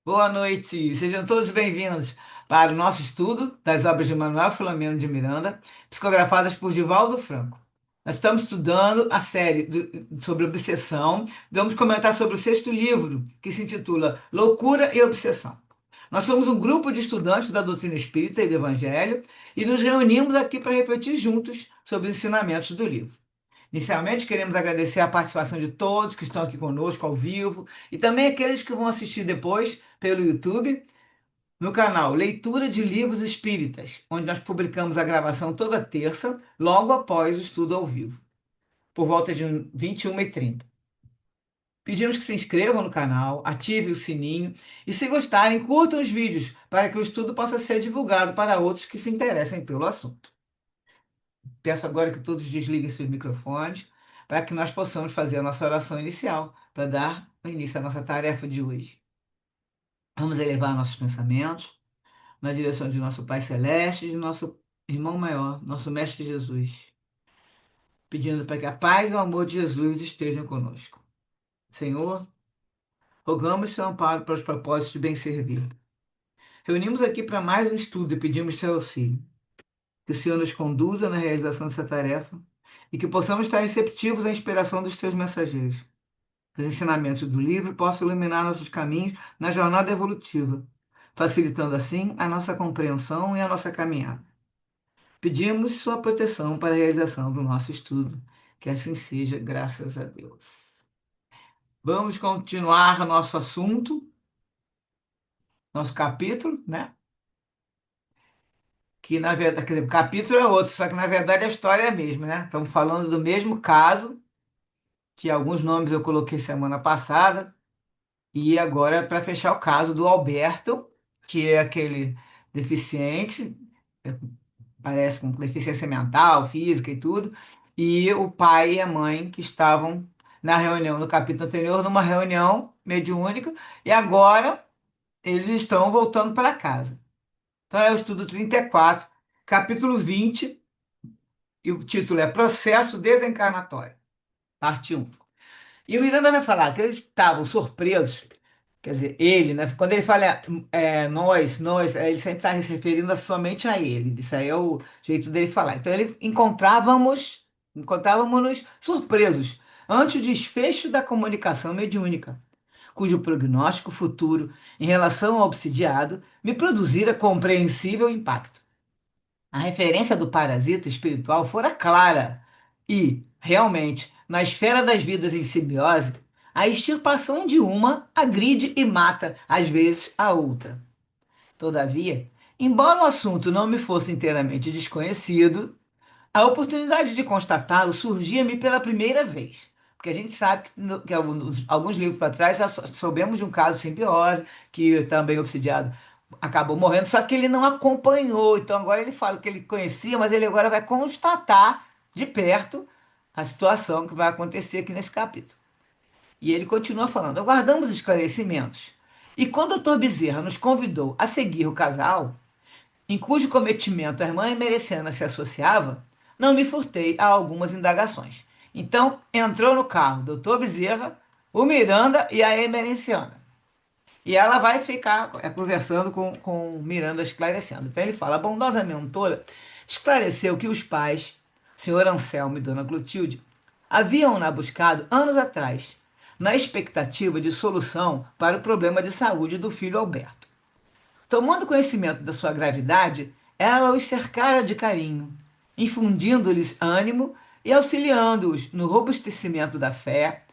Boa noite, sejam todos bem-vindos para o nosso estudo das obras de Manuel Filomeno de Miranda, psicografadas por Divaldo Franco. Nós estamos estudando a série sobre obsessão. Vamos comentar sobre o sexto livro, que se intitula Loucura e Obsessão. Nós somos um grupo de estudantes da doutrina espírita e do Evangelho e nos reunimos aqui para refletir juntos sobre os ensinamentos do livro. Inicialmente, queremos agradecer a participação de todos que estão aqui conosco ao vivo e também aqueles que vão assistir depois pelo YouTube, no canal Leitura de Livros Espíritas, onde nós publicamos a gravação toda terça, logo após o estudo ao vivo, por volta de 21h30. Pedimos que se inscrevam no canal, ativem o sininho e, se gostarem, curtam os vídeos para que o estudo possa ser divulgado para outros que se interessem pelo assunto. Peço agora que todos desliguem seus microfones para que nós possamos fazer a nossa oração inicial, para dar início à nossa tarefa de hoje. Vamos elevar nossos pensamentos na direção de nosso Pai Celeste e de nosso irmão maior, nosso Mestre Jesus, pedindo para que a paz e o amor de Jesus estejam conosco. Senhor, rogamos seu amparo para os propósitos de bem servir. Reunimos aqui para mais um estudo e pedimos seu auxílio. Que o Senhor nos conduza na realização dessa tarefa e que possamos estar receptivos à inspiração dos teus mensageiros. Que os ensinamentos do livro possam iluminar nossos caminhos na jornada evolutiva, facilitando assim a nossa compreensão e a nossa caminhada. Pedimos sua proteção para a realização do nosso estudo. Que assim seja, graças a Deus. Vamos continuar nosso assunto, nosso capítulo, né? Que na verdade, quer dizer, o capítulo é outro, só que na verdade a história é a mesma, né? Estamos falando do mesmo caso, que alguns nomes eu coloquei semana passada, e agora para fechar o caso do Alberto, que é aquele deficiente, parece com deficiência mental, física e tudo, e o pai e a mãe que estavam na reunião no capítulo anterior, numa reunião mediúnica, e agora eles estão voltando para casa. Então é o estudo 34, capítulo 20, e o título é Processo Desencarnatório, parte 1. E o Miranda vai falar que eles estavam surpresos. Quer dizer, ele, né? Quando ele fala nós, ele sempre está se referindo somente a ele. Isso aí é o jeito dele falar. Então, ele encontrávamos-nos surpresos ante o desfecho da comunicação mediúnica, cujo prognóstico futuro em relação ao obsidiado me produzira compreensível impacto. A referência do parasita espiritual fora clara e, realmente, na esfera das vidas em simbiose, a extirpação de uma agride e mata, às vezes, a outra. Todavia, embora o assunto não me fosse inteiramente desconhecido, a oportunidade de constatá-lo surgia-me pela primeira vez. Porque a gente sabe que, que alguns livros para trás já soubemos de um caso de simbiose, que também obsidiado acabou morrendo, só que ele não acompanhou. Então agora ele fala que ele conhecia, mas ele agora vai constatar de perto a situação que vai acontecer aqui nesse capítulo. E ele continua falando: aguardamos esclarecimentos. E quando o doutor Bezerra nos convidou a seguir o casal, em cujo cometimento a irmã Emereciana se associava, não me furtei a algumas indagações. Então entrou no carro o doutor Bezerra, o Miranda e a Emereciana. E ela vai ficar conversando com Miranda, esclarecendo. Então ele fala: a bondosa mentora esclareceu que os pais, senhor Anselmo e dona Clotilde, haviam-na buscado anos atrás, na expectativa de solução para o problema de saúde do filho Alberto. Tomando conhecimento da sua gravidade, ela os cercara de carinho, infundindo-lhes ânimo e auxiliando-os no robustecimento da fé,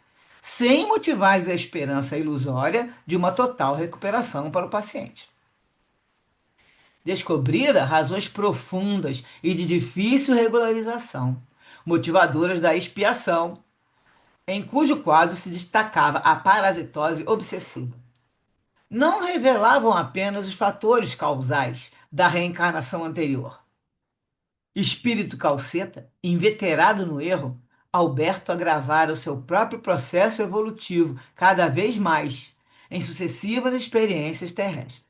sem motivar a esperança ilusória de uma total recuperação para o paciente. Descobrira razões profundas e de difícil regularização, motivadoras da expiação, em cujo quadro se destacava a parasitose obsessiva. Não revelavam apenas os fatores causais da reencarnação anterior. Espírito calceta, inveterado no erro, Alberto agravara o seu próprio processo evolutivo cada vez mais em sucessivas experiências terrestres.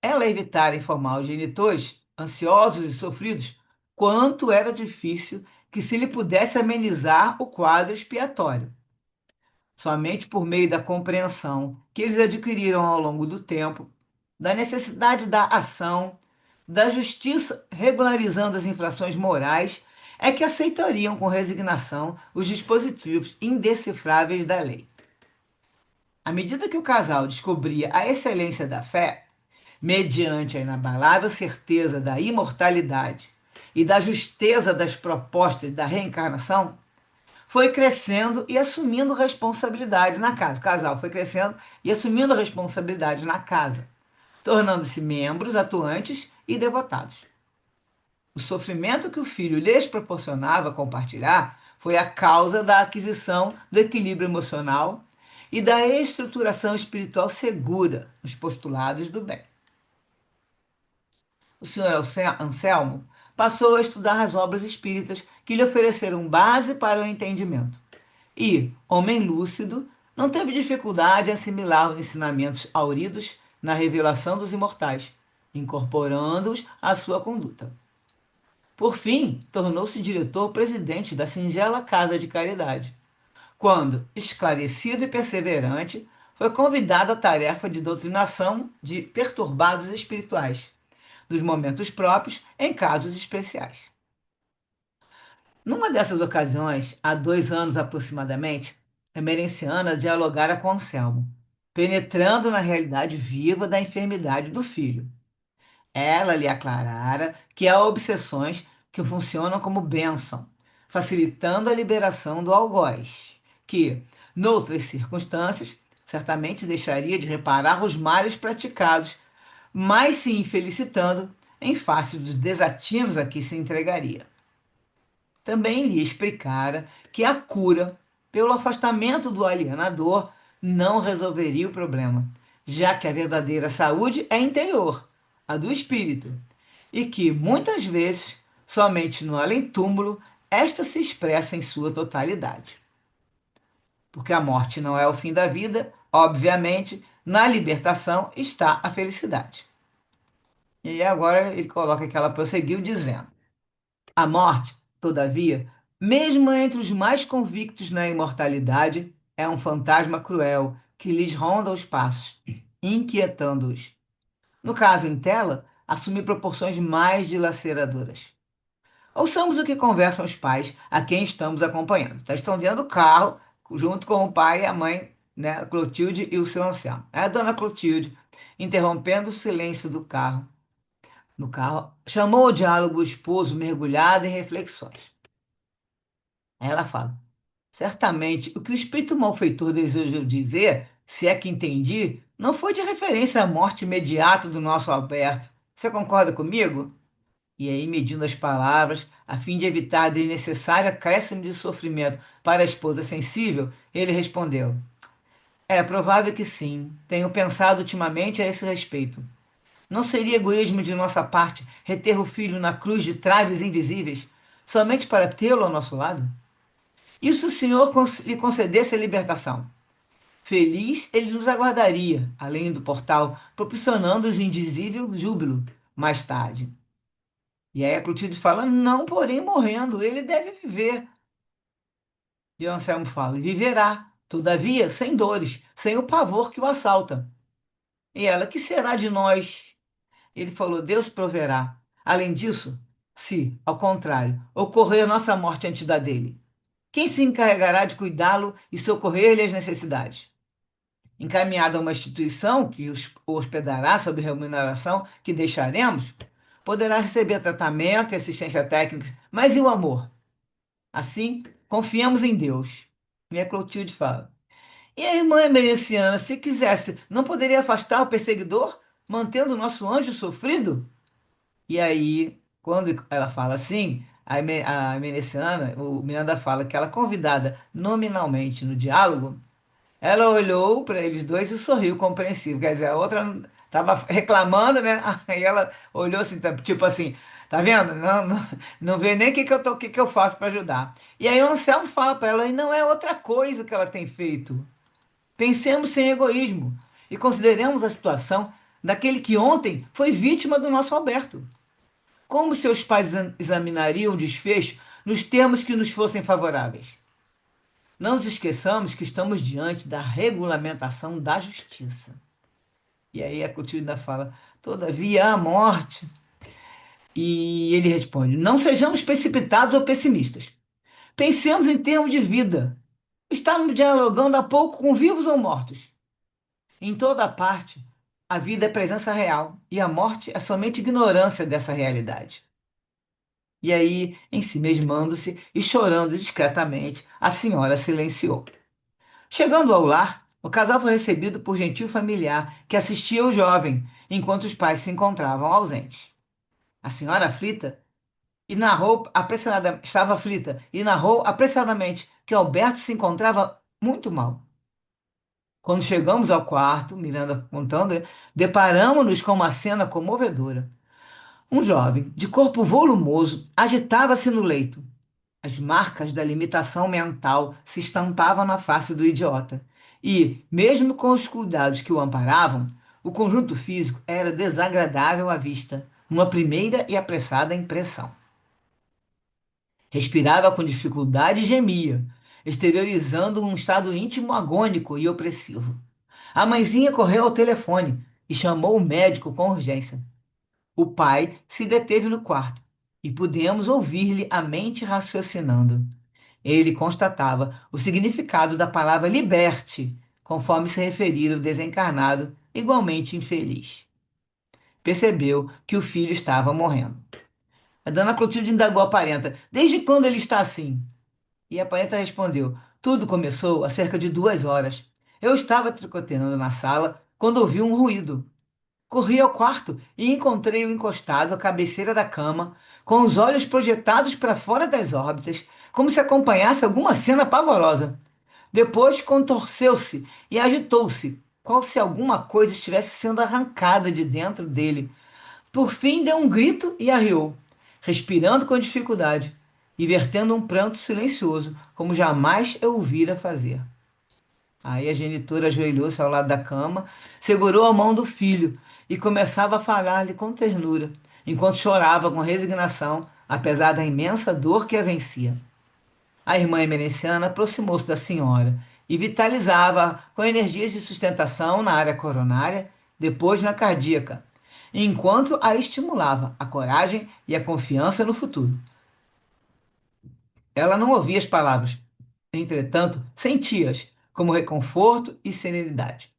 Ela evitara informar os genitores, ansiosos e sofridos, quanto era difícil que se lhe pudesse amenizar o quadro expiatório. somente por meio da compreensão que eles adquiriram ao longo do tempo, da necessidade da ação, da justiça regularizando as infrações morais, é que aceitariam com resignação os dispositivos indecifráveis da lei. À medida que o casal descobria a excelência da fé, mediante a inabalável certeza da imortalidade e da justeza das propostas da reencarnação, foi crescendo e assumindo responsabilidade na casa. O casal foi crescendo e assumindo responsabilidade na casa, tornando-se membros atuantes e devotados. O sofrimento que o filho lhes proporcionava compartilhar foi a causa da aquisição do equilíbrio emocional e da estruturação espiritual segura nos postulados do bem. O senhor Anselmo passou a estudar as obras espíritas que lhe ofereceram base para o entendimento. E, homem lúcido, não teve dificuldade em assimilar os ensinamentos auridos na revelação dos imortais, incorporando-os à sua conduta. Por fim, tornou-se diretor-presidente da singela Casa de Caridade, quando, esclarecido e perseverante, foi convidado à tarefa de doutrinação de perturbados espirituais, nos momentos próprios, em casos especiais. Numa dessas ocasiões, há 2 anos aproximadamente, a Emerenciana dialogara com Anselmo, penetrando na realidade viva da enfermidade do filho. Ela lhe aclarara que há obsessões que funcionam como bênção, facilitando a liberação do algoz, que, noutras circunstâncias, certamente deixaria de reparar os males praticados, mas se infelicitando em face dos desatinos a que se entregaria. Também lhe explicara que a cura, pelo afastamento do alienador, não resolveria o problema, já que a verdadeira saúde é interior, a do espírito, e que, muitas vezes, somente no além-túmulo, esta se expressa em sua totalidade. Porque a morte não é o fim da vida, obviamente, na libertação está a felicidade. E agora ele coloca que ela prosseguiu dizendo: a morte, todavia, mesmo entre os mais convictos na imortalidade, é um fantasma cruel que lhes ronda os passos, inquietando-os. No caso em tela, assume proporções mais dilaceradoras. Ouçamos o que conversam os pais a quem estamos acompanhando. Estão dentro do carro, junto com o pai e a mãe, né, a Clotilde e o seu Anselmo. É a dona Clotilde, interrompendo o silêncio do carro, no carro, chamou ao diálogo o esposo mergulhado em reflexões. Ela fala: certamente o que o espírito malfeitor desejou dizer, se é que entendi, não foi de referência à morte imediata do nosso Alberto. Você concorda comigo? E aí, medindo as palavras, a fim de evitar desnecessário acréscimo de sofrimento para a esposa sensível, ele respondeu: é provável que sim. Tenho pensado ultimamente a esse respeito. Não seria egoísmo de nossa parte reter o filho na cruz de traves invisíveis, somente para tê-lo ao nosso lado? E se o Senhor lhe concedesse a libertação? Feliz ele nos aguardaria, além do portal, proporcionando-nos indizível júbilo mais tarde. E aí a Clotilde fala: não, porém, morrendo, ele deve viver. E o Anselmo fala: viverá, todavia, sem dores, sem o pavor que o assalta. E ela: que será de nós? Ele falou: Deus proverá. Além disso, se, ao contrário, ocorrer nossa morte antes da dele, quem se encarregará de cuidá-lo e socorrer-lhe as necessidades? Encaminhado a uma instituição que o hospedará sob remuneração que deixaremos, poderá receber tratamento e assistência técnica, mas e o amor? Assim, confiamos em Deus. Minha Clotilde fala. E a irmã Emericiana, se quisesse, não poderia afastar o perseguidor, mantendo o nosso anjo sofrido? E aí, quando ela fala assim, a Emericiana, o Miranda fala que ela, convidada nominalmente no diálogo, ela olhou para eles dois e sorriu compreensivo. Quer dizer, a outra estava reclamando, né? Aí ela olhou assim, tipo assim, tá vendo? Não vê nem o que que eu faço para ajudar. E aí o Anselmo fala para ela, e não é outra coisa que ela tem feito. Pensemos sem egoísmo e consideremos a situação daquele que ontem foi vítima do nosso Alberto. Como seus pais examinariam o desfecho nos termos que nos fossem favoráveis? Não nos esqueçamos que estamos diante da regulamentação da justiça. E aí a Clotilde ainda fala, todavia a morte. E ele responde, não sejamos precipitados ou pessimistas. Pensemos em termos de vida. Estamos dialogando há pouco com vivos ou mortos. Em toda parte, a vida é presença real e a morte é somente ignorância dessa realidade. E aí, em si mesmando-se e chorando discretamente, a senhora silenciou. Chegando ao lar, o casal foi recebido por gentil familiar que assistia o jovem, enquanto os pais se encontravam ausentes. A senhora aflita estava aflita e narrou apressadamente que Alberto se encontrava muito mal. Quando chegamos ao quarto, Miranda contando, né, deparamos-nos com uma cena comovedora. Um jovem, de corpo volumoso, agitava-se no leito. As marcas da limitação mental se estampavam na face do idiota. E, mesmo com os cuidados que o amparavam, o conjunto físico era desagradável à vista, numa primeira e apressada impressão. Respirava com dificuldade e gemia, exteriorizando um estado íntimo agônico e opressivo. A mãezinha correu ao telefone e chamou o médico com urgência. O pai se deteve no quarto e pudemos ouvir-lhe a mente raciocinando. Ele constatava o significado da palavra liberte, conforme se referira o desencarnado, igualmente infeliz. Percebeu que o filho estava morrendo. A dona Clotilde indagou a parenta: desde quando ele está assim? E a parenta respondeu: tudo começou há cerca de 2 horas. Eu estava tricoteando na sala quando ouvi um ruído. Corri ao quarto e encontrei-o encostado à cabeceira da cama, com os olhos projetados para fora das órbitas, como se acompanhasse alguma cena pavorosa. Depois contorceu-se e agitou-se, qual se alguma coisa estivesse sendo arrancada de dentro dele. Por fim, deu um grito e arriou, respirando com dificuldade e vertendo um pranto silencioso, como jamais eu o vira fazer. Aí a genitora ajoelhou-se ao lado da cama, segurou a mão do filho e começava a falar-lhe com ternura, enquanto chorava com resignação, apesar da imensa dor que a vencia. A irmã emerenciana aproximou-se da senhora e vitalizava com energias de sustentação na área coronária, depois na cardíaca, enquanto a estimulava a coragem e a confiança no futuro. Ela não ouvia as palavras, entretanto, sentia-as como reconforto e serenidade.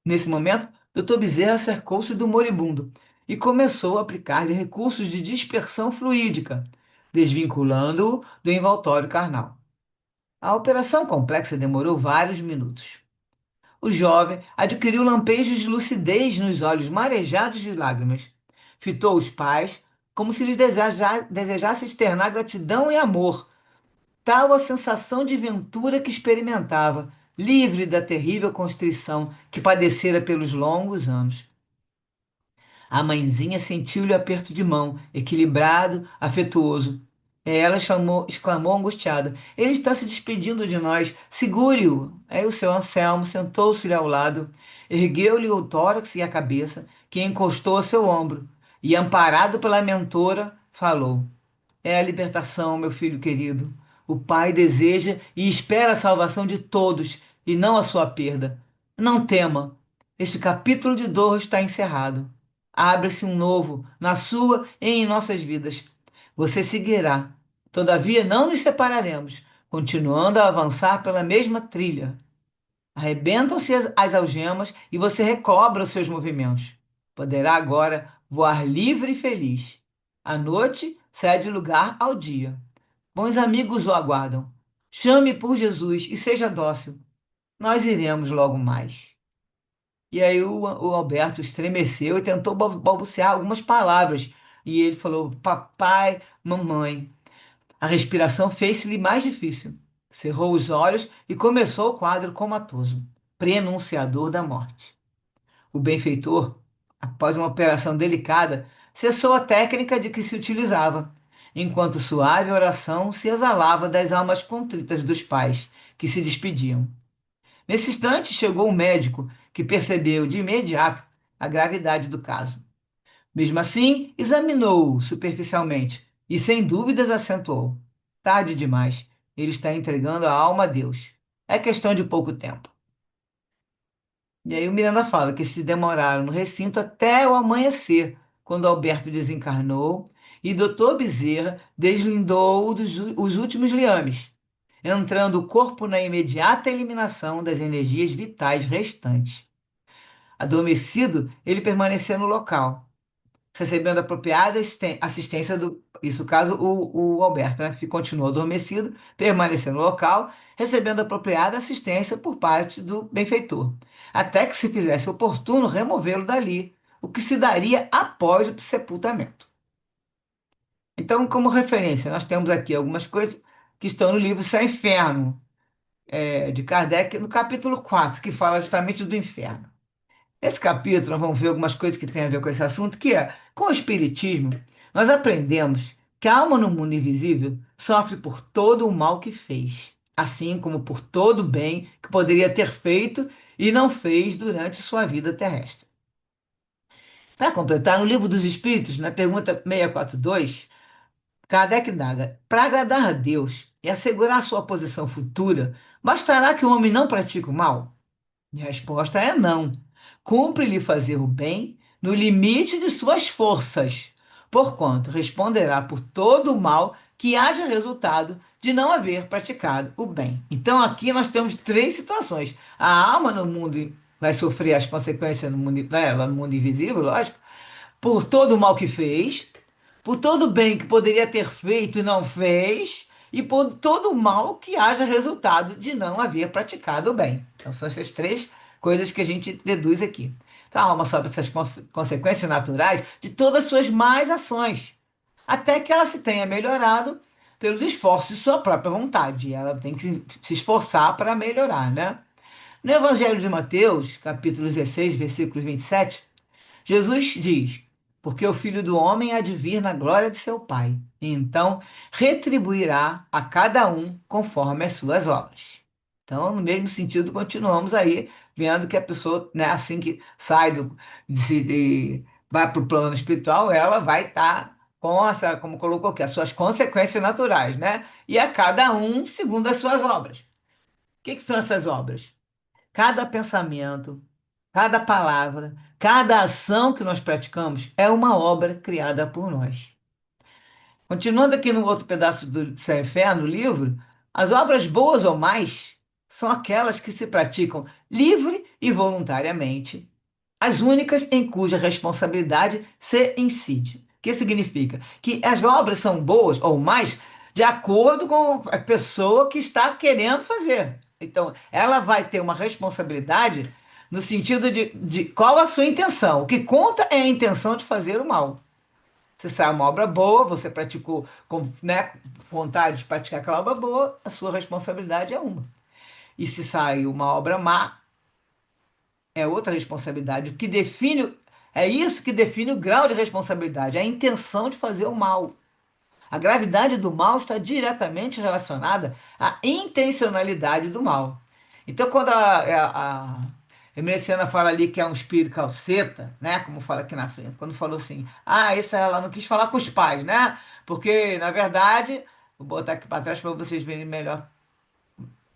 Nesse momento, Dr. Bezerra cercou-se do moribundo e começou a aplicar-lhe recursos de dispersão fluídica, desvinculando-o do envoltório carnal. A operação complexa demorou vários minutos. O jovem adquiriu lampejos de lucidez nos olhos marejados de lágrimas. Fitou os pais como se lhes desejasse externar gratidão e amor, tal a sensação de ventura que experimentava, livre da terrível constrição que padecera pelos longos anos. A mãezinha sentiu-lhe o aperto de mão, equilibrado, afetuoso. Exclamou angustiada: ele está se despedindo de nós. Segure-o. Aí o seu Anselmo sentou-se-lhe ao lado, ergueu-lhe o tórax e a cabeça, que encostou a seu ombro, e, amparado pela mentora, falou: é a libertação, meu filho querido. O Pai deseja e espera a salvação de todos, e não a sua perda. Não tema. Este capítulo de dor está encerrado. Abre-se um novo na sua e em nossas vidas. Você seguirá. Todavia, não nos separaremos, continuando a avançar pela mesma trilha. Arrebentam-se as algemas e você recobra os seus movimentos. Poderá agora voar livre e feliz. A noite cede lugar ao dia. Bons amigos o aguardam. Chame por Jesus e seja dócil. Nós iremos logo mais. E aí o Alberto estremeceu e tentou balbuciar algumas palavras. E ele falou: papai, mamãe. A respiração fez-se-lhe mais difícil. Cerrou os olhos e começou o quadro comatoso, prenunciador da morte. O benfeitor, após uma operação delicada, cessou a técnica de que se utilizava, enquanto suave oração se exalava das almas contritas dos pais, que se despediam. Nesse instante chegou o médico, que percebeu de imediato a gravidade do caso. Mesmo assim, examinou-o superficialmente e, sem dúvidas, acentuou: tarde demais. ele está entregando a alma a Deus. É questão de pouco tempo. E aí o Miranda fala que se demoraram no recinto até o amanhecer, quando Alberto desencarnou e Dr. Bezerra deslindou os últimos liames, entrando o corpo na imediata eliminação das energias vitais restantes. Adormecido, ele permaneceu no local, recebendo apropriada assistência do. Isso caso o Alberto, né? Continuou adormecido, permaneceu no local, recebendo apropriada assistência por parte do benfeitor, até que se fizesse oportuno removê-lo dali, o que se daria após o sepultamento. Então, como referência, nós temos aqui algumas coisas que estão no livro Céu e Inferno, de Kardec, no capítulo 4, que fala justamente do inferno. Esse capítulo, nós vamos ver algumas coisas que têm a ver com esse assunto, que é, com o Espiritismo, nós aprendemos que a alma no mundo invisível sofre por todo o mal que fez, assim como por todo o bem que poderia ter feito e não fez durante sua vida terrestre. Para completar, no Livro dos Espíritos, na pergunta 642, Kardec indaga: para agradar a Deus e assegurar sua posição futura, bastará que o homem não pratique o mal? E a resposta é não. Cumpre-lhe fazer o bem no limite de suas forças, porquanto responderá por todo o mal que haja resultado de não haver praticado o bem. Então aqui nós temos três situações. A alma no mundo vai sofrer as consequências no mundo, né, lá no mundo invisível, lógico, por todo o mal que fez, por todo o bem que poderia ter feito e não fez, e por todo o mal que haja resultado de não haver praticado o bem. Então, são essas três coisas que a gente deduz aqui. Então, a alma sofre essas consequências naturais de todas as suas más ações, até que ela se tenha melhorado pelos esforços de sua própria vontade. Ela tem que se esforçar para melhorar, né? No Evangelho de Mateus, capítulo 16, versículos 27, Jesus diz: porque o Filho do Homem há de vir na glória de seu Pai, e então retribuirá a cada um conforme as suas obras. Então, no mesmo sentido, continuamos aí vendo que a pessoa, né, assim que sai vai para o plano espiritual, ela vai estar com essa, como colocou aqui, as suas consequências naturais, né? E a cada um segundo as suas obras. O que são essas obras? Cada pensamento, cada palavra, cada ação que nós praticamos é uma obra criada por nós. Continuando aqui no outro pedaço do Céu e Inferno, no livro, as obras boas ou mais são aquelas que se praticam livre e voluntariamente, as únicas em cuja responsabilidade se incide. O que significa? Que as obras são boas ou mais de acordo com a pessoa que está querendo fazer. Então, ela vai ter uma responsabilidade no sentido de qual a sua intenção. O que conta é a intenção de fazer o mal. Se sai uma obra boa, você praticou com, né, vontade de praticar aquela obra boa, a sua responsabilidade é uma. E se sai uma obra má, é outra responsabilidade. O que define, é isso que define o grau de responsabilidade, a intenção de fazer o mal. A gravidade do mal está diretamente relacionada à intencionalidade do mal. Então, quando a Emericiana fala ali que é um espírito calceta, né? Como fala aqui na frente, quando falou assim, essa ela não quis falar com os pais, né? Porque, na verdade, vou botar aqui para trás para vocês verem melhor,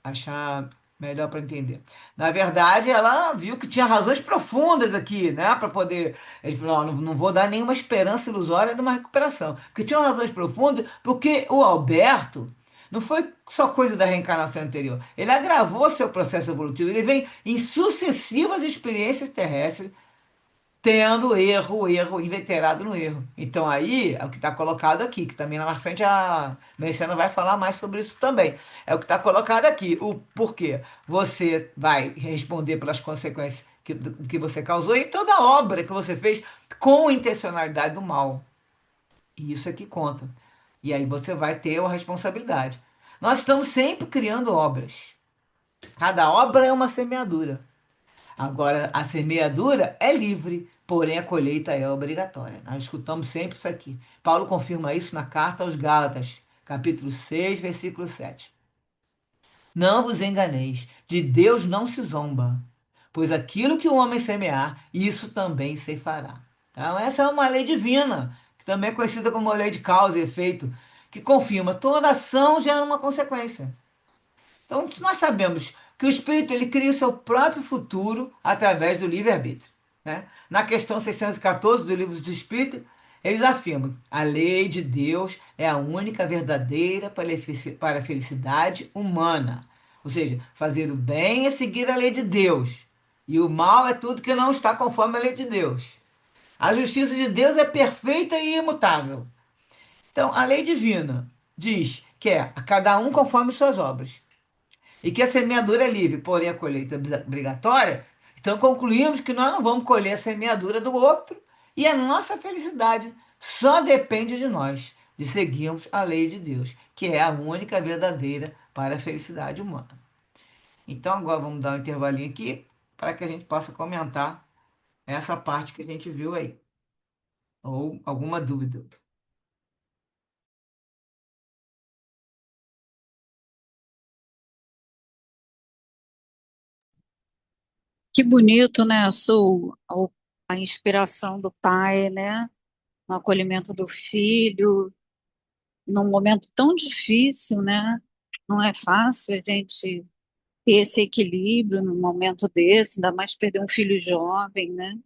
achar melhor para entender. Na verdade, ela viu que tinha razões profundas aqui, né, para poder. Ele falou: "Ó, não vou dar nenhuma esperança ilusória de uma recuperação, porque tinha razões profundas, porque o Alberto não foi só coisa da reencarnação anterior. Ele agravou seu processo evolutivo. Ele vem em sucessivas experiências terrestres tendo erro, inveterado no erro. Então aí é o que está colocado aqui, que também lá na frente a Mereciana vai falar mais sobre isso também. É o que está colocado aqui. O porquê? Você vai responder pelas consequências que você causou e toda obra que você fez com intencionalidade do mal. E isso é que conta. E aí você vai ter a responsabilidade. Nós estamos sempre criando obras. Cada obra é uma semeadura. Agora, a semeadura é livre, porém a colheita é obrigatória. Nós escutamos sempre isso aqui. Paulo confirma isso na carta aos Gálatas, capítulo 6, versículo 7. Não vos enganeis, de Deus não se zomba, pois aquilo que o homem semear, isso também se fará. Então, essa é uma lei divina, que também é conhecida como a lei de causa e efeito, que confirma toda ação gera uma consequência. Então, se nós sabemos que o espírito ele cria o seu próprio futuro através do livre-arbítrio, né? Na questão 614 do Livro dos Espíritos, eles afirmam: a lei de Deus é a única verdadeira para a felicidade humana. Ou seja, fazer o bem é seguir a lei de Deus, e o mal é tudo que não está conforme a lei de Deus. A justiça de Deus é perfeita e imutável. Então, a lei divina diz que é a cada um conforme suas obras e que a semeadura é livre, porém a colheita é obrigatória, então concluímos que nós não vamos colher a semeadura do outro e a nossa felicidade só depende de nós, de seguirmos a lei de Deus, que é a única verdadeira para a felicidade humana. Então agora vamos dar um intervalinho aqui para que a gente possa comentar essa parte que a gente viu aí, ou alguma dúvida. Que bonito, né? A inspiração do pai, né? No acolhimento do filho, num momento tão difícil, né? Não é fácil a gente ter esse equilíbrio num momento desse, ainda mais perder um filho jovem, né?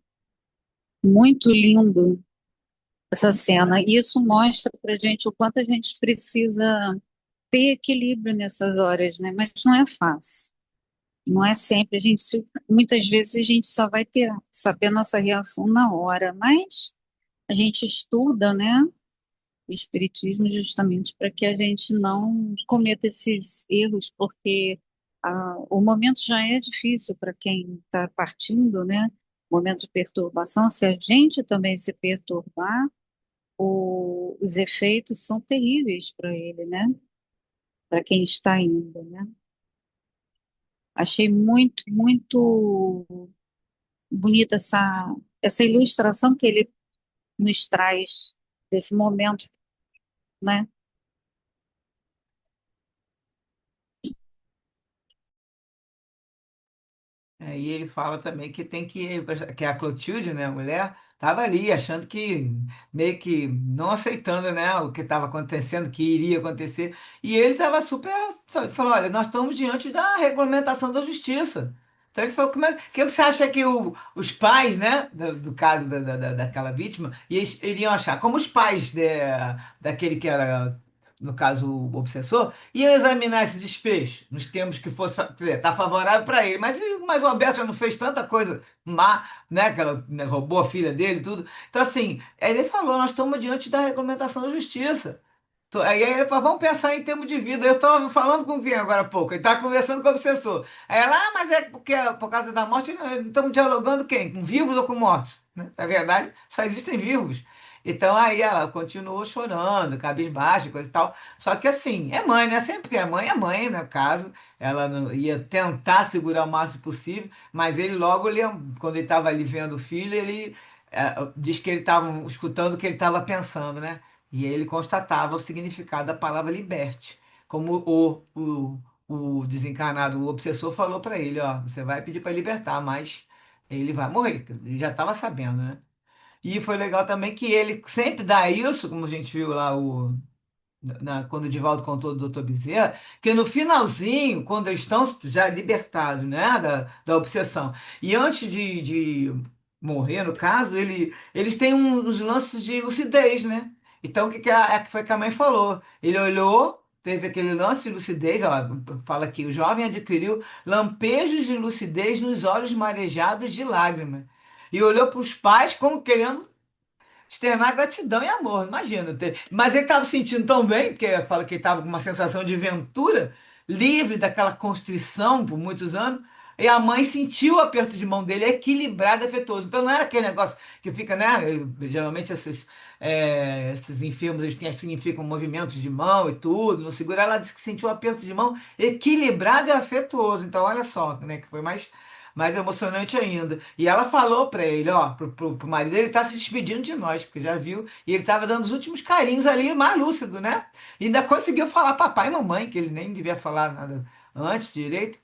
Muito lindo essa cena. E isso mostra pra gente o quanto a gente precisa ter equilíbrio nessas horas, né? Mas não é fácil. Não é sempre, muitas vezes a gente só vai ter, saber a nossa reação na hora, mas a gente estuda, né, o espiritismo justamente para que a gente não cometa esses erros, porque o momento já é difícil para quem está partindo, né, momento de perturbação, se a gente também se perturbar, os efeitos são terríveis para ele, né, para quem está indo, né. Achei muito, muito bonita essa ilustração que ele nos traz desse momento, né? E ele fala também que tem que a Clotilde, né, a mulher, estava ali achando que meio que não aceitando, né, o que estava acontecendo, que iria acontecer, e ele estava super, ele falou, olha, nós estamos diante da regulamentação da justiça. Então ele falou, que você acha que os pais, né, do caso daquela vítima, iriam achar? Como os pais daquele que era, no caso, o obsessor, iam examinar esse desfecho, nos termos que fosse, tá favorável para ele. Mas o Alberto já não fez tanta coisa má, né? Que ela, né, roubou a filha dele e tudo. Então, assim, aí ele falou: nós estamos diante da regulamentação da justiça. Aí ele falou: vamos pensar em termos de vida. Eu estava falando com quem agora há pouco? Ele estava conversando com o obsessor. Aí ela: mas é porque por causa da morte, estamos dialogando quem? Com vivos ou com mortos? Né? Na verdade, só existem vivos. Então aí ela continuou chorando, cabisbaixa, coisa e tal. Só que assim, é mãe, né? Sempre que é mãe, né? No caso, ela ia tentar segurar o máximo possível, mas ele logo, quando ele estava ali vendo o filho, ele diz que ele estava escutando o que ele estava pensando, né? E ele constatava o significado da palavra liberte, como o desencarnado, o obsessor falou para ele, ó, você vai pedir para libertar, mas ele vai morrer. Ele já estava sabendo, né? E foi legal também que ele sempre dá isso, como a gente viu lá quando o Divaldo contou do Doutor Bezerra, que no finalzinho, quando eles estão já libertados, né, da obsessão, e antes de morrer, no caso, eles têm uns lances de lucidez, né? Então, o que, que foi que a mãe falou? Ele olhou, teve aquele lance de lucidez, ó, fala aqui, o jovem adquiriu lampejos de lucidez nos olhos marejados de lágrimas. E olhou para os pais como querendo externar gratidão e amor, imagina. Mas ele estava se sentindo tão bem, porque fala que ele estava com uma sensação de ventura, livre daquela constrição por muitos anos, e a mãe sentiu o aperto de mão dele, equilibrado e afetuoso. Então não era aquele negócio que fica, né? Geralmente esses enfermos eles significam movimentos de mão e tudo, não segura. Ela disse que sentiu o aperto de mão equilibrado e afetuoso. Então olha só, né? Que foi mais emocionante ainda. E ela falou pra ele, ó, pro marido, ele tá se despedindo de nós, porque já viu, e ele tava dando os últimos carinhos ali, mais lúcido, né? E ainda conseguiu falar papai e mamãe, que ele nem devia falar nada antes direito.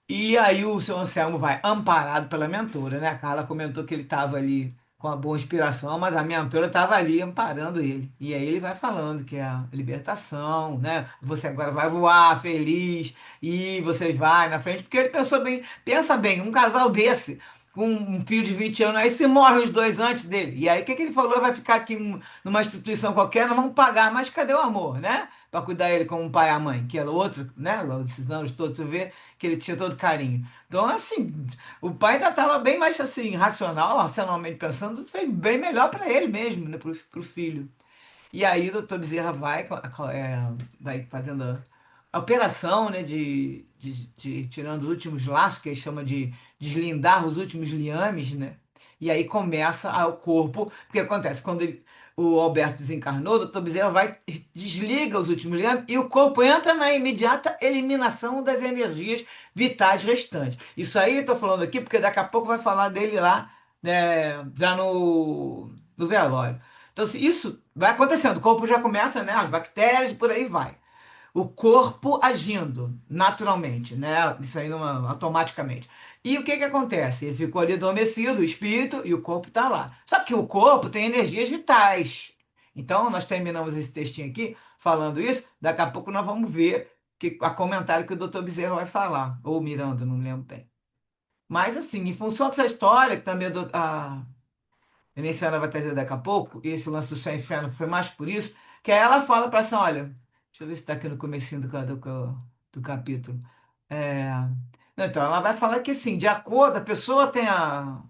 E aí o seu Anselmo vai amparado pela mentora, né? A Carla comentou que ele estava ali com a boa inspiração, mas a mentora estava ali amparando ele. E aí ele vai falando que é a libertação, né? Você agora vai voar feliz e você vai na frente, porque ele pensou bem, pensa bem, um casal desse, com um filho de 20 anos, aí se morre os dois antes dele. E aí o que que ele falou? Vai ficar aqui numa instituição qualquer, não vamos pagar, mas cadê o amor, né? Para cuidar ele como um pai e a mãe, que era outro, né? Esses anos todos, você vê que ele tinha todo carinho. Então, assim, o pai ainda estava bem mais assim, racional, racionalmente pensando, foi bem melhor para ele mesmo, né, pro filho. E aí o doutor Bezerra vai, vai fazendo a operação, né, de tirando os últimos laços, que ele chama de deslindar os últimos liames, né? E aí começa o corpo, porque acontece, o Alberto desencarnou, o doutor Bezerra vai, desliga os últimos liames e o corpo entra na imediata eliminação das energias vitais restantes. Isso aí eu estou falando aqui porque daqui a pouco vai falar dele lá, né, já no velório. Então, se isso vai acontecendo, o corpo já começa, né? As bactérias, por aí vai. O corpo agindo naturalmente, né? Isso aí automaticamente. E o que que acontece? Ele ficou ali adormecido, o espírito, e o corpo está lá. Só que o corpo tem energias vitais. Então, nós terminamos esse textinho aqui falando isso. Daqui a pouco nós vamos ver a comentário que o doutor Bezerra vai falar. Ou Miranda, não lembro bem. Mas, assim, em função dessa história, que também a Iniciana vai trazer daqui a pouco, e esse lance do céu e inferno foi mais por isso, que aí ela fala para assim, olha, deixa eu ver se está aqui no comecinho do capítulo. É, não, então, ela vai falar que assim, de acordo, a pessoa tem a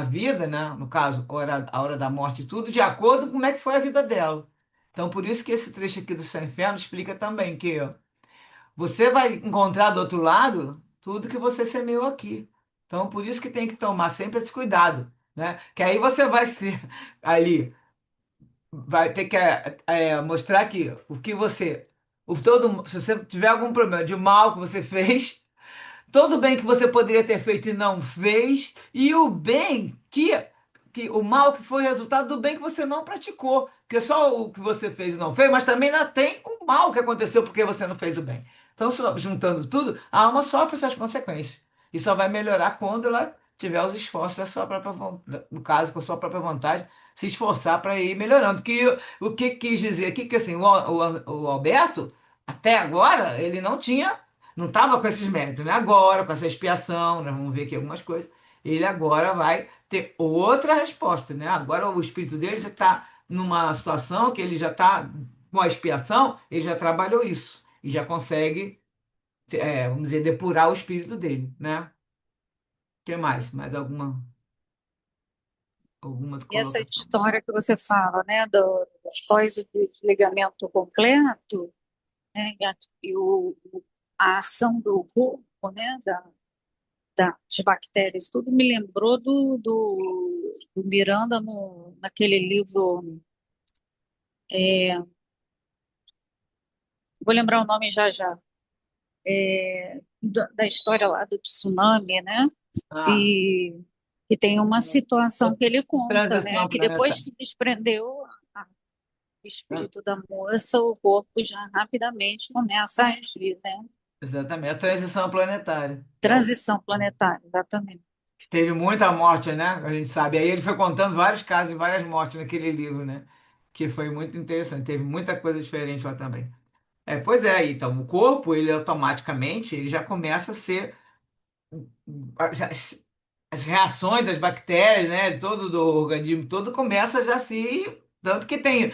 vida, né? No caso, a hora da morte e tudo, de acordo com como é que foi a vida dela. Então, por isso que esse trecho aqui do céu e inferno explica também que ó, você vai encontrar do outro lado tudo que você semeou aqui. Então, por isso que tem que tomar sempre esse cuidado, né? Que aí você vai ser ali, vai ter que mostrar que o que você, se você tiver algum problema de mal que você fez, todo o bem que você poderia ter feito e não fez, e o bem que o mal que foi resultado do bem que você não praticou. Porque só o que você fez e não fez, mas também ainda tem o mal que aconteceu porque você não fez o bem. Então, juntando tudo, a alma sofre essas consequências. E só vai melhorar quando ela tiver os esforços da sua própria vontade, no caso, com a sua própria vontade, se esforçar para ir melhorando. O que quis dizer aqui que assim, o Alberto, até agora, ele não tinha não estava com esses méritos, né? Agora, com essa expiação, nós vamos ver aqui algumas coisas, ele agora vai ter outra resposta, né? Agora o espírito dele já está numa situação que ele já está com a expiação, ele já trabalhou isso e já consegue, vamos dizer, depurar o espírito dele, né? O que mais? Mais alguma E essa colocação? história que você fala, né, do após o desligamento completo, né, a ação do corpo, né, das bactérias, tudo me lembrou do Miranda naquele livro, é, vou lembrar o nome já já, da história lá do tsunami, né, Ah, e, e tem uma situação que ele conta, né, transição que depois planetária. que desprendeu o espírito da moça, o corpo já rapidamente começa a agir, né, Exatamente, a transição planetária. transição planetária, exatamente. Que teve muita morte, né? A gente sabe. Aí ele foi contando vários casos de várias mortes naquele livro, né? Que foi muito interessante. Teve muita coisa diferente lá também. Pois é, então, o corpo, ele automaticamente, ele já começa a ser as reações das bactérias, né, todo do organismo todo começa já a se tanto que tem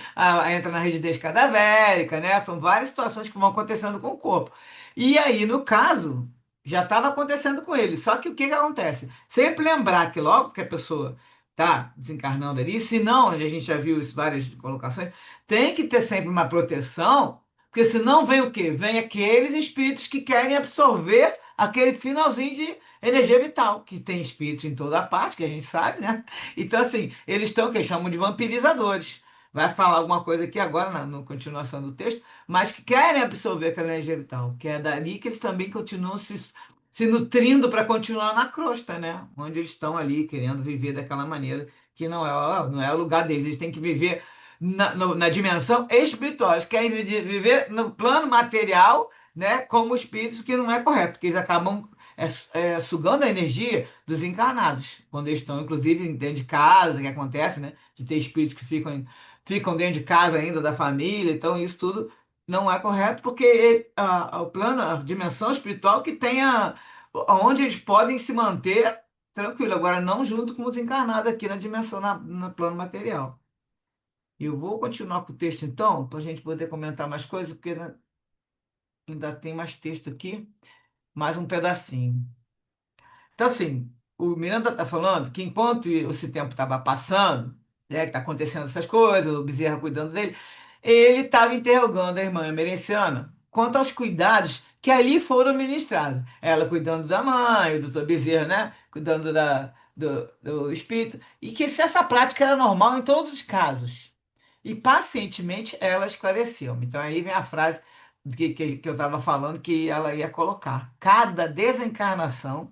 entra na rigidez cadavérica, né? São várias situações que vão acontecendo com o corpo. E aí, no caso, já estava acontecendo com ele. Só que o que que acontece? Sempre lembrar que logo que a pessoa está desencarnando ali, se não, a gente já viu isso várias colocações, tem que ter sempre uma proteção, porque senão vem o quê? Vem aqueles espíritos que querem absorver aquele finalzinho de energia vital, que tem espíritos em toda parte, que a gente sabe, né? Então, assim, eles estão, que eles chamam de vampirizadores. Vai falar alguma coisa aqui agora, na continuação do texto, mas que querem absorver aquela energia vital, que é dali que eles também continuam se nutrindo para continuar na crosta, né? Onde eles estão ali querendo viver daquela maneira que não é o lugar deles. Eles têm que viver na dimensão espiritual. Eles querem viver no plano material, né? Como espíritos, que não é correto, porque eles acabam sugando a energia dos encarnados, quando eles estão, inclusive, dentro de casa, que acontece, né? De ter espíritos que ficam dentro de casa ainda da família, então isso tudo não é correto, porque o plano, a dimensão espiritual que tenha onde eles podem se manter tranquilo, agora não junto com os encarnados aqui na dimensão, no plano material. E eu vou continuar com o texto então, para a gente poder comentar mais coisas, porque né, ainda tem mais texto aqui, mais um pedacinho. Então, assim, o Miranda está falando que enquanto esse tempo estava passando, né, que está acontecendo essas coisas, o Bezerra cuidando dele, ele estava interrogando a irmã emerenciana quanto aos cuidados que ali foram ministrados. Ela cuidando da mãe, o doutor Bezerra, né, cuidando do espírito, e que se essa prática era normal em todos os casos. E pacientemente ela esclareceu. Então aí vem a frase que eu estava falando que ela ia colocar. Cada desencarnação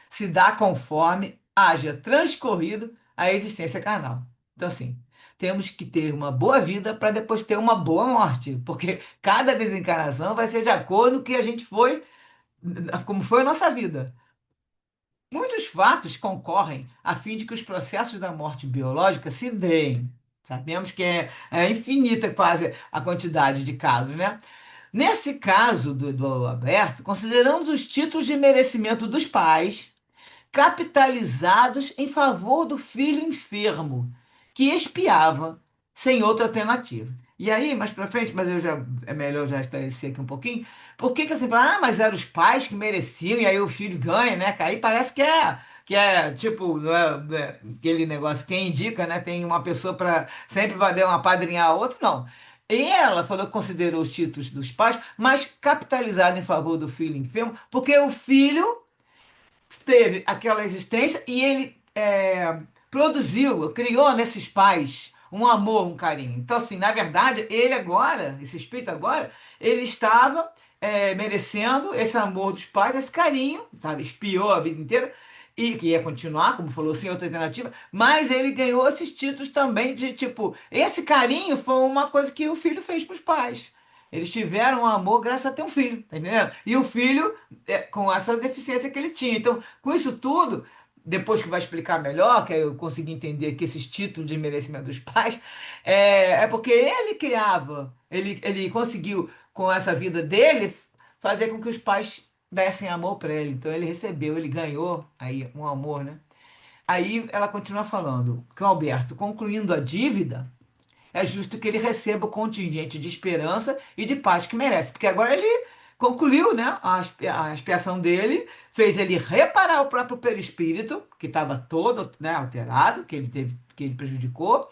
se dá conforme haja transcorrido a existência carnal. Então, assim, temos que ter uma boa vida para depois ter uma boa morte, porque cada desencarnação vai ser de acordo com o que a gente foi, como foi a nossa vida. Muitos fatos concorrem a fim de que os processos da morte biológica se deem. Sabemos que é infinita quase a quantidade de casos, né? Nesse caso do Alberto, consideramos os títulos de merecimento dos pais capitalizados em favor do filho enfermo, que espiava sem outra alternativa. E aí, mais para frente, mas é melhor já esclarecer aqui um pouquinho, por que que assim, mas eram os pais que mereciam e aí o filho ganha, né? Que aí parece que é tipo, não é aquele negócio, quem indica, né? Tem uma pessoa para sempre vai dar uma padrinhar a outra, não. E ela falou que considerou os títulos dos pais, mas capitalizado em favor do filho enfermo, porque o filho teve aquela existência e ele produziu, criou nesses pais um amor, um carinho. Então, assim, na verdade, ele agora, esse espírito agora, ele estava merecendo esse amor dos pais, esse carinho, sabe? Espiou a vida inteira e que ia continuar, como falou assim, outra alternativa, mas ele ganhou esses títulos também de tipo, esse carinho foi uma coisa que o filho fez para os pais. Eles tiveram um amor graças a ter um filho, tá entendendo? E o filho com essa deficiência que ele tinha. Então, com isso tudo, depois que vai explicar melhor, que aí eu consegui entender que esses títulos de merecimento dos pais, é porque ele criava, ele conseguiu, com essa vida dele, fazer com que os pais dessem amor para ele. Então, ele recebeu, ele ganhou aí um amor, né? Aí ela continua falando que o Alberto, concluindo a dívida, é justo que ele receba o contingente de esperança e de paz que merece. Porque agora ele concluiu, né, a expiação dele, fez ele reparar o próprio perispírito, que estava todo, né, alterado, que ele teve, que ele prejudicou.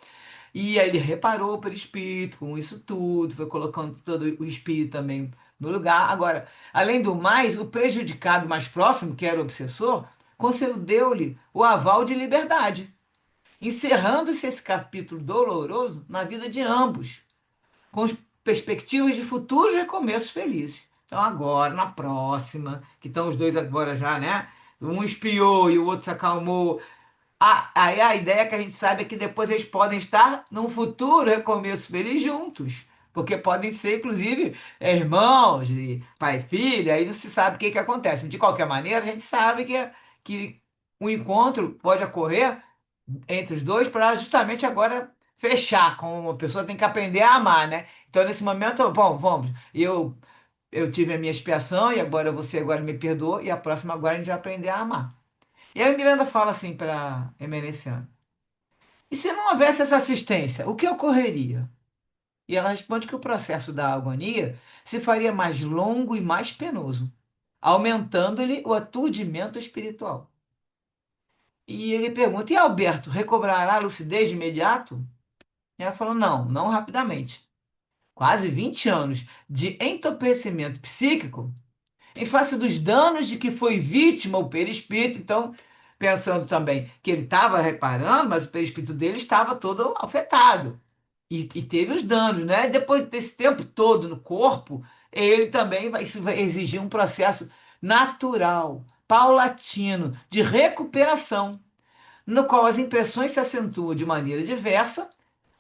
E aí ele reparou o perispírito com isso tudo, foi colocando todo o espírito também no lugar. Agora, além do mais, o prejudicado mais próximo, que era o obsessor, concedeu-lhe o aval de liberdade, encerrando-se esse capítulo doloroso na vida de ambos, com as perspectivas de futuros recomeços felizes. Então, agora, na próxima, que estão os dois agora já, né? Um espiou e o outro se acalmou. Aí a ideia que a gente sabe é que depois eles podem estar num futuro recomeço feliz juntos. Porque podem ser, inclusive, irmãos, de pai e filho, aí não se sabe o que que acontece. De qualquer maneira, a gente sabe que um encontro pode ocorrer entre os dois para justamente agora fechar, como uma pessoa tem que aprender a amar, né? Então, nesse momento, bom, vamos, eu tive a minha expiação e agora você agora me perdoou e a próxima agora a gente vai aprender a amar. E aí Miranda fala assim para Emerenciano, e se não houvesse essa assistência, o que ocorreria? E ela responde que o processo da agonia se faria mais longo e mais penoso, aumentando-lhe o aturdimento espiritual. E ele pergunta: e Alberto recobrará a lucidez de imediato? E ela falou: não, não rapidamente. Quase 20 anos de entorpecimento psíquico em face dos danos de que foi vítima o perispírito. Então, pensando também que ele estava reparando, mas o perispírito dele estava todo afetado. E teve os danos, né? Depois desse tempo todo no corpo, ele também isso vai exigir um processo natural, paulatino, de recuperação no qual as impressões se acentuam de maneira diversa,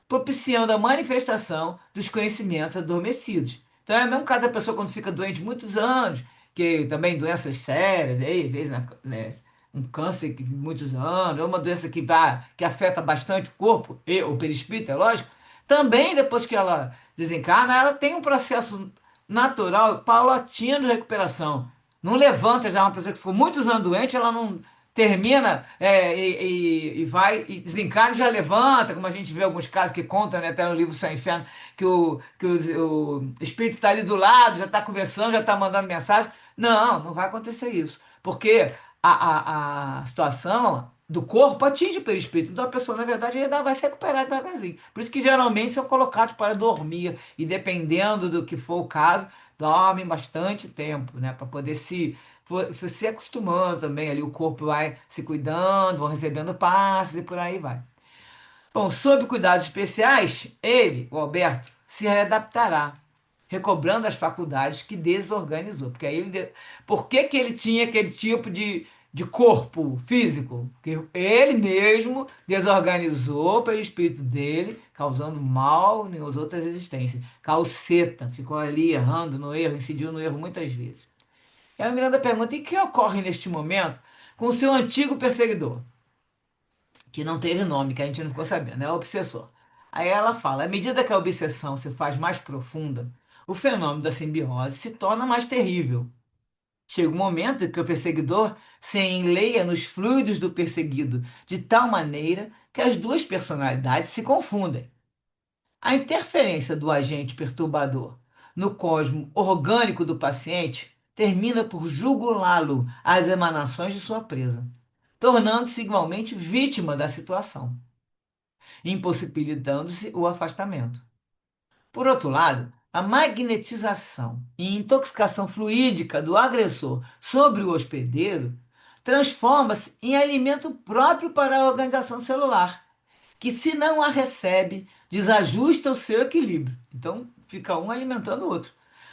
propiciando a manifestação dos conhecimentos adormecidos. Então é mesmo cada pessoa quando fica doente muitos anos, que também doenças sérias, aí, às vezes, né, um câncer de muitos anos, ou uma doença que afeta bastante o corpo, e o perispírito, é lógico, também depois que ela desencarna, ela tem um processo natural, paulatino de recuperação. Não levanta já uma pessoa que ficou muitos anos doente, ela não termina e vai e desencarna e já levanta, como a gente vê alguns casos que contam, né, até no livro Céu e Inferno, que o espírito está ali do lado, já está conversando, já está mandando mensagem. Não, não vai acontecer isso. Porque a situação do corpo atinge o perispírito. Então a pessoa, na verdade, ainda vai se recuperar devagarzinho. Por isso que geralmente são colocados para dormir. E dependendo do que for o caso, dormem bastante tempo, né? Para poder se acostumando também. Ali o corpo vai se cuidando, vão recebendo passos e por aí vai. Bom, sob cuidados especiais, ele, o Alberto, se readaptará, recobrando as faculdades que desorganizou. Porque aí por que que ele tinha aquele tipo de corpo físico? Que ele mesmo desorganizou pelo espírito dele, causando mal em outras existências. Calceta, ficou ali errando no erro, incidiu no erro muitas vezes. E a Miranda pergunta: e o que ocorre neste momento com o seu antigo perseguidor? Que não teve nome, que a gente não ficou sabendo, é o obsessor. Aí ela fala: à medida que a obsessão se faz mais profunda, o fenômeno da simbiose se torna mais terrível. Chega um momento em que o perseguidor se enleia nos fluidos do perseguido, de tal maneira que as duas personalidades se confundem. A interferência do agente perturbador no cosmo orgânico do paciente termina por jugulá-lo às emanações de sua presa, tornando-se igualmente vítima da situação, impossibilitando-se o afastamento. Por outro lado, a magnetização e intoxicação fluídica do agressor sobre o hospedeiro transforma-se em alimento próprio para a organização celular, que, se não a recebe, desajusta o seu equilíbrio. Então, fica um alimentando o outro.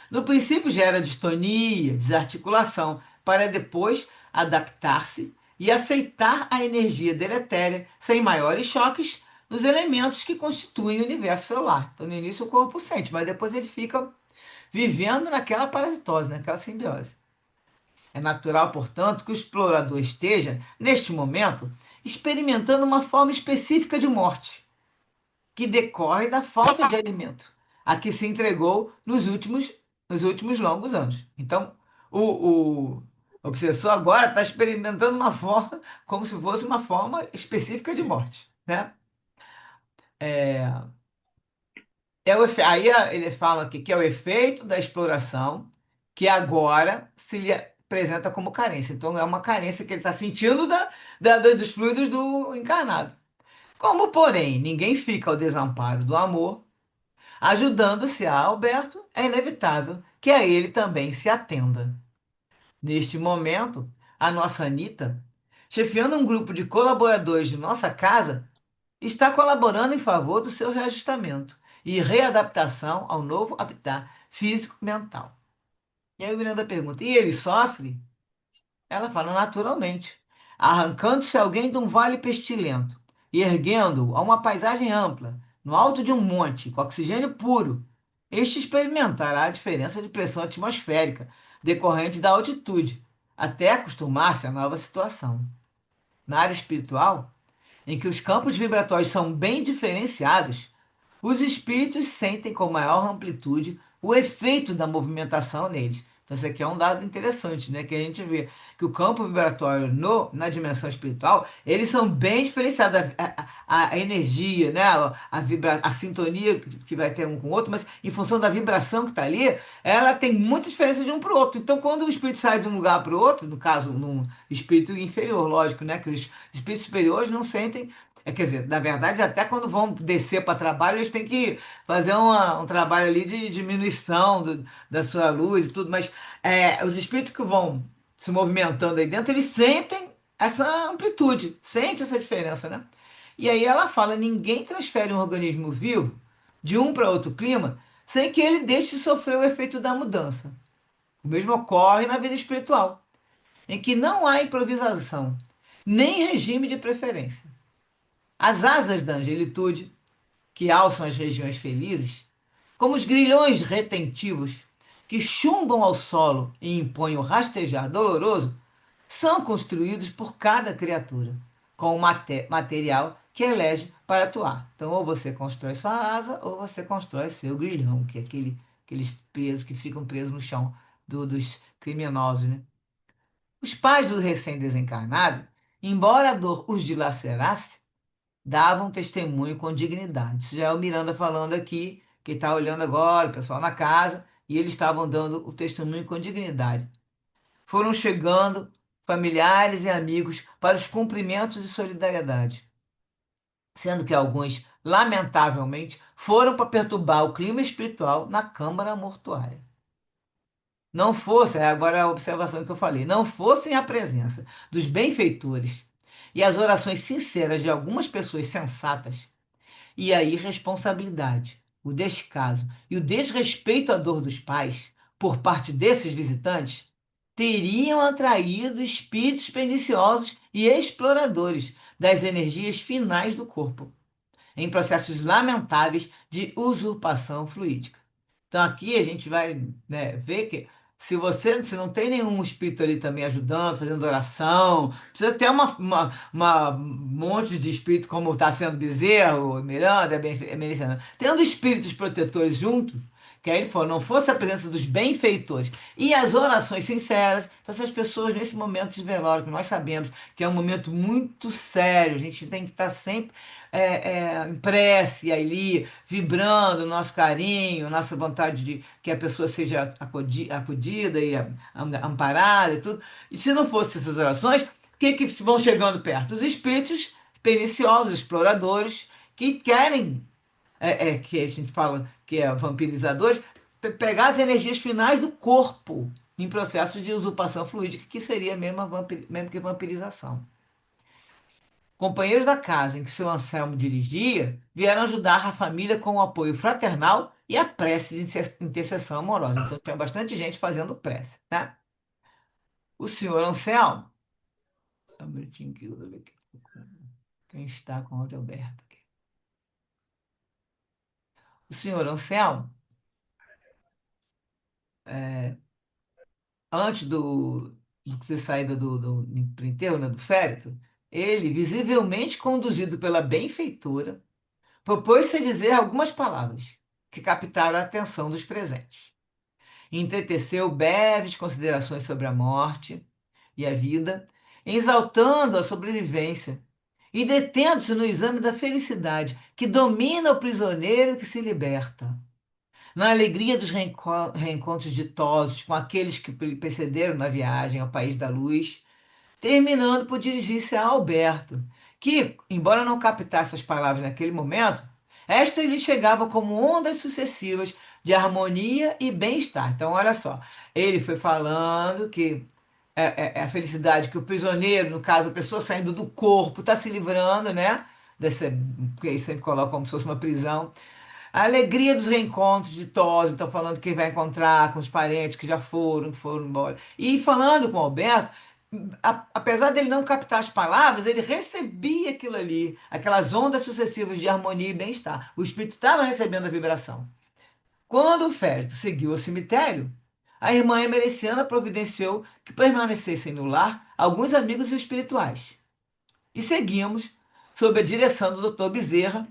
No princípio, gera distonia, desarticulação, para depois adaptar-se e aceitar a energia deletéria sem maiores choques nos elementos que constituem o universo celular. Então, no início, o corpo sente, mas depois ele fica vivendo naquela parasitose, naquela simbiose. É natural, portanto, que o explorador esteja, neste momento, experimentando uma forma específica de morte que decorre da falta de alimento, a que se entregou nos últimos longos anos. Então, o obsessor agora está experimentando uma forma, como se fosse uma forma específica de morte, né? Aí ele fala aqui que é o efeito da exploração que agora se lhe apresenta como carência. Então, é uma carência que ele está sentindo dos fluidos do encarnado. Como, porém, ninguém fica ao desamparo do amor, ajudando-se a Alberto, é inevitável que a ele também se atenda. Neste momento, a nossa Anitta, chefiando um grupo de colaboradores de nossa casa, está colaborando em favor do seu reajustamento e readaptação ao novo habitat físico-mental. E aí o Miranda pergunta: e ele sofre? Ela fala naturalmente, arrancando-se alguém de um vale pestilento e erguendo-o a uma paisagem ampla, no alto de um monte, com oxigênio puro. Este experimentará a diferença de pressão atmosférica decorrente da altitude, até acostumar-se à nova situação. Na área espiritual, em que os campos vibratórios são bem diferenciados, os espíritos sentem com maior amplitude o efeito da movimentação neles. Então, isso aqui é um dado interessante, né? Que a gente vê que o campo vibratório na dimensão espiritual, eles são bem diferenciados. A energia, né? A sintonia que vai ter um com o outro, mas em função da vibração que está ali, ela tem muita diferença de um para o outro. Então, quando o espírito sai de um lugar para o outro, no caso, num espírito inferior, lógico, né? Que os espíritos superiores não sentem quer dizer, na verdade, até quando vão descer para trabalho, eles têm que fazer um trabalho ali de diminuição da sua luz e tudo, mas os espíritos que vão se movimentando aí dentro, eles sentem essa amplitude, sentem essa diferença, né? E aí ela fala: ninguém transfere um organismo vivo de um para outro clima sem que ele deixe de sofrer o efeito da mudança. O mesmo ocorre na vida espiritual, em que não há improvisação, nem regime de preferência. As asas da angelitude, que alçam as regiões felizes, como os grilhões retentivos que chumbam ao solo e impõem o rastejar doloroso, são construídos por cada criatura, com o material que elege para atuar. Então, ou você constrói sua asa, ou você constrói seu grilhão, que é aqueles pesos que ficam presos no chão dos criminosos, né? Os pais do recém-desencarnado, embora a dor os dilacerasse, davam testemunho com dignidade. Isso já é o Miranda falando aqui, que está olhando agora, o pessoal na casa, e eles estavam dando o testemunho com dignidade. Foram chegando familiares e amigos para os cumprimentos de solidariedade, sendo que alguns, lamentavelmente, foram para perturbar o clima espiritual na câmara mortuária. Não fosse, agora é a observação que eu falei, não fossem a presença dos benfeitores e as orações sinceras de algumas pessoas sensatas, e a irresponsabilidade, o descaso e o desrespeito à dor dos pais por parte desses visitantes teriam atraído espíritos perniciosos e exploradores das energias finais do corpo, em processos lamentáveis de usurpação fluídica. Então aqui a gente vai, né, ver que se não tem nenhum espírito ali também ajudando, fazendo oração, precisa ter um monte de espírito como está sendo Bezerro, Miranda, Meliciana, tendo espíritos protetores juntos, que aí ele falou, não fosse a presença dos benfeitores e as orações sinceras, então essas pessoas nesse momento de velório, que nós sabemos que é um momento muito sério, a gente tem que estar sempre em prece ali, vibrando nosso carinho, nossa vontade de que a pessoa seja acudida e amparada e tudo. E se não fossem essas orações, o que vão chegando perto? Os espíritos perniciosos, exploradores, que querem, que a gente fala que é vampirizadores, pegar as energias finais do corpo em processo de usurpação fluídica, que seria mesmo, mesmo que vampirização. Companheiros da casa em que seu Anselmo dirigia vieram ajudar a família com o apoio fraternal e a prece de intercessão amorosa. Então tinha bastante gente fazendo prece, tá? O senhor Anselmo, só um minutinho que eu vou ver aqui. Quem está com o áudio aberto aqui? O senhor Anselmo, é, antes do ter saída pro enterro, né, do féretro, ele, visivelmente conduzido pela benfeitora, propôs-se a dizer algumas palavras que captaram a atenção dos presentes. Entreteceu breves considerações sobre a morte e a vida, exaltando a sobrevivência e detendo-se no exame da felicidade que domina o prisioneiro que se liberta. Na alegria dos reencontros ditosos com aqueles que precederam na viagem ao País da Luz, terminando por dirigir-se a Alberto, que, embora não captasse as palavras naquele momento, estas lhe chegavam como ondas sucessivas de harmonia e bem-estar. Então, olha só, ele foi falando que é a felicidade que o prisioneiro, no caso, a pessoa saindo do corpo, está se livrando, né? Dessa, que aí sempre coloca como se fosse uma prisão. A alegria dos reencontros de Tosi, então falando que vai encontrar com os parentes que já foram, que foram embora. E falando com o Alberto, apesar dele não captar as palavras, ele recebia aquilo ali, aquelas ondas sucessivas de harmonia e bem-estar. O espírito estava recebendo a vibração. Quando o féretro seguiu ao cemitério, a irmã Emericiana providenciou que permanecessem no lar alguns amigos espirituais. E seguimos, sob a direção do Dr. Bezerra,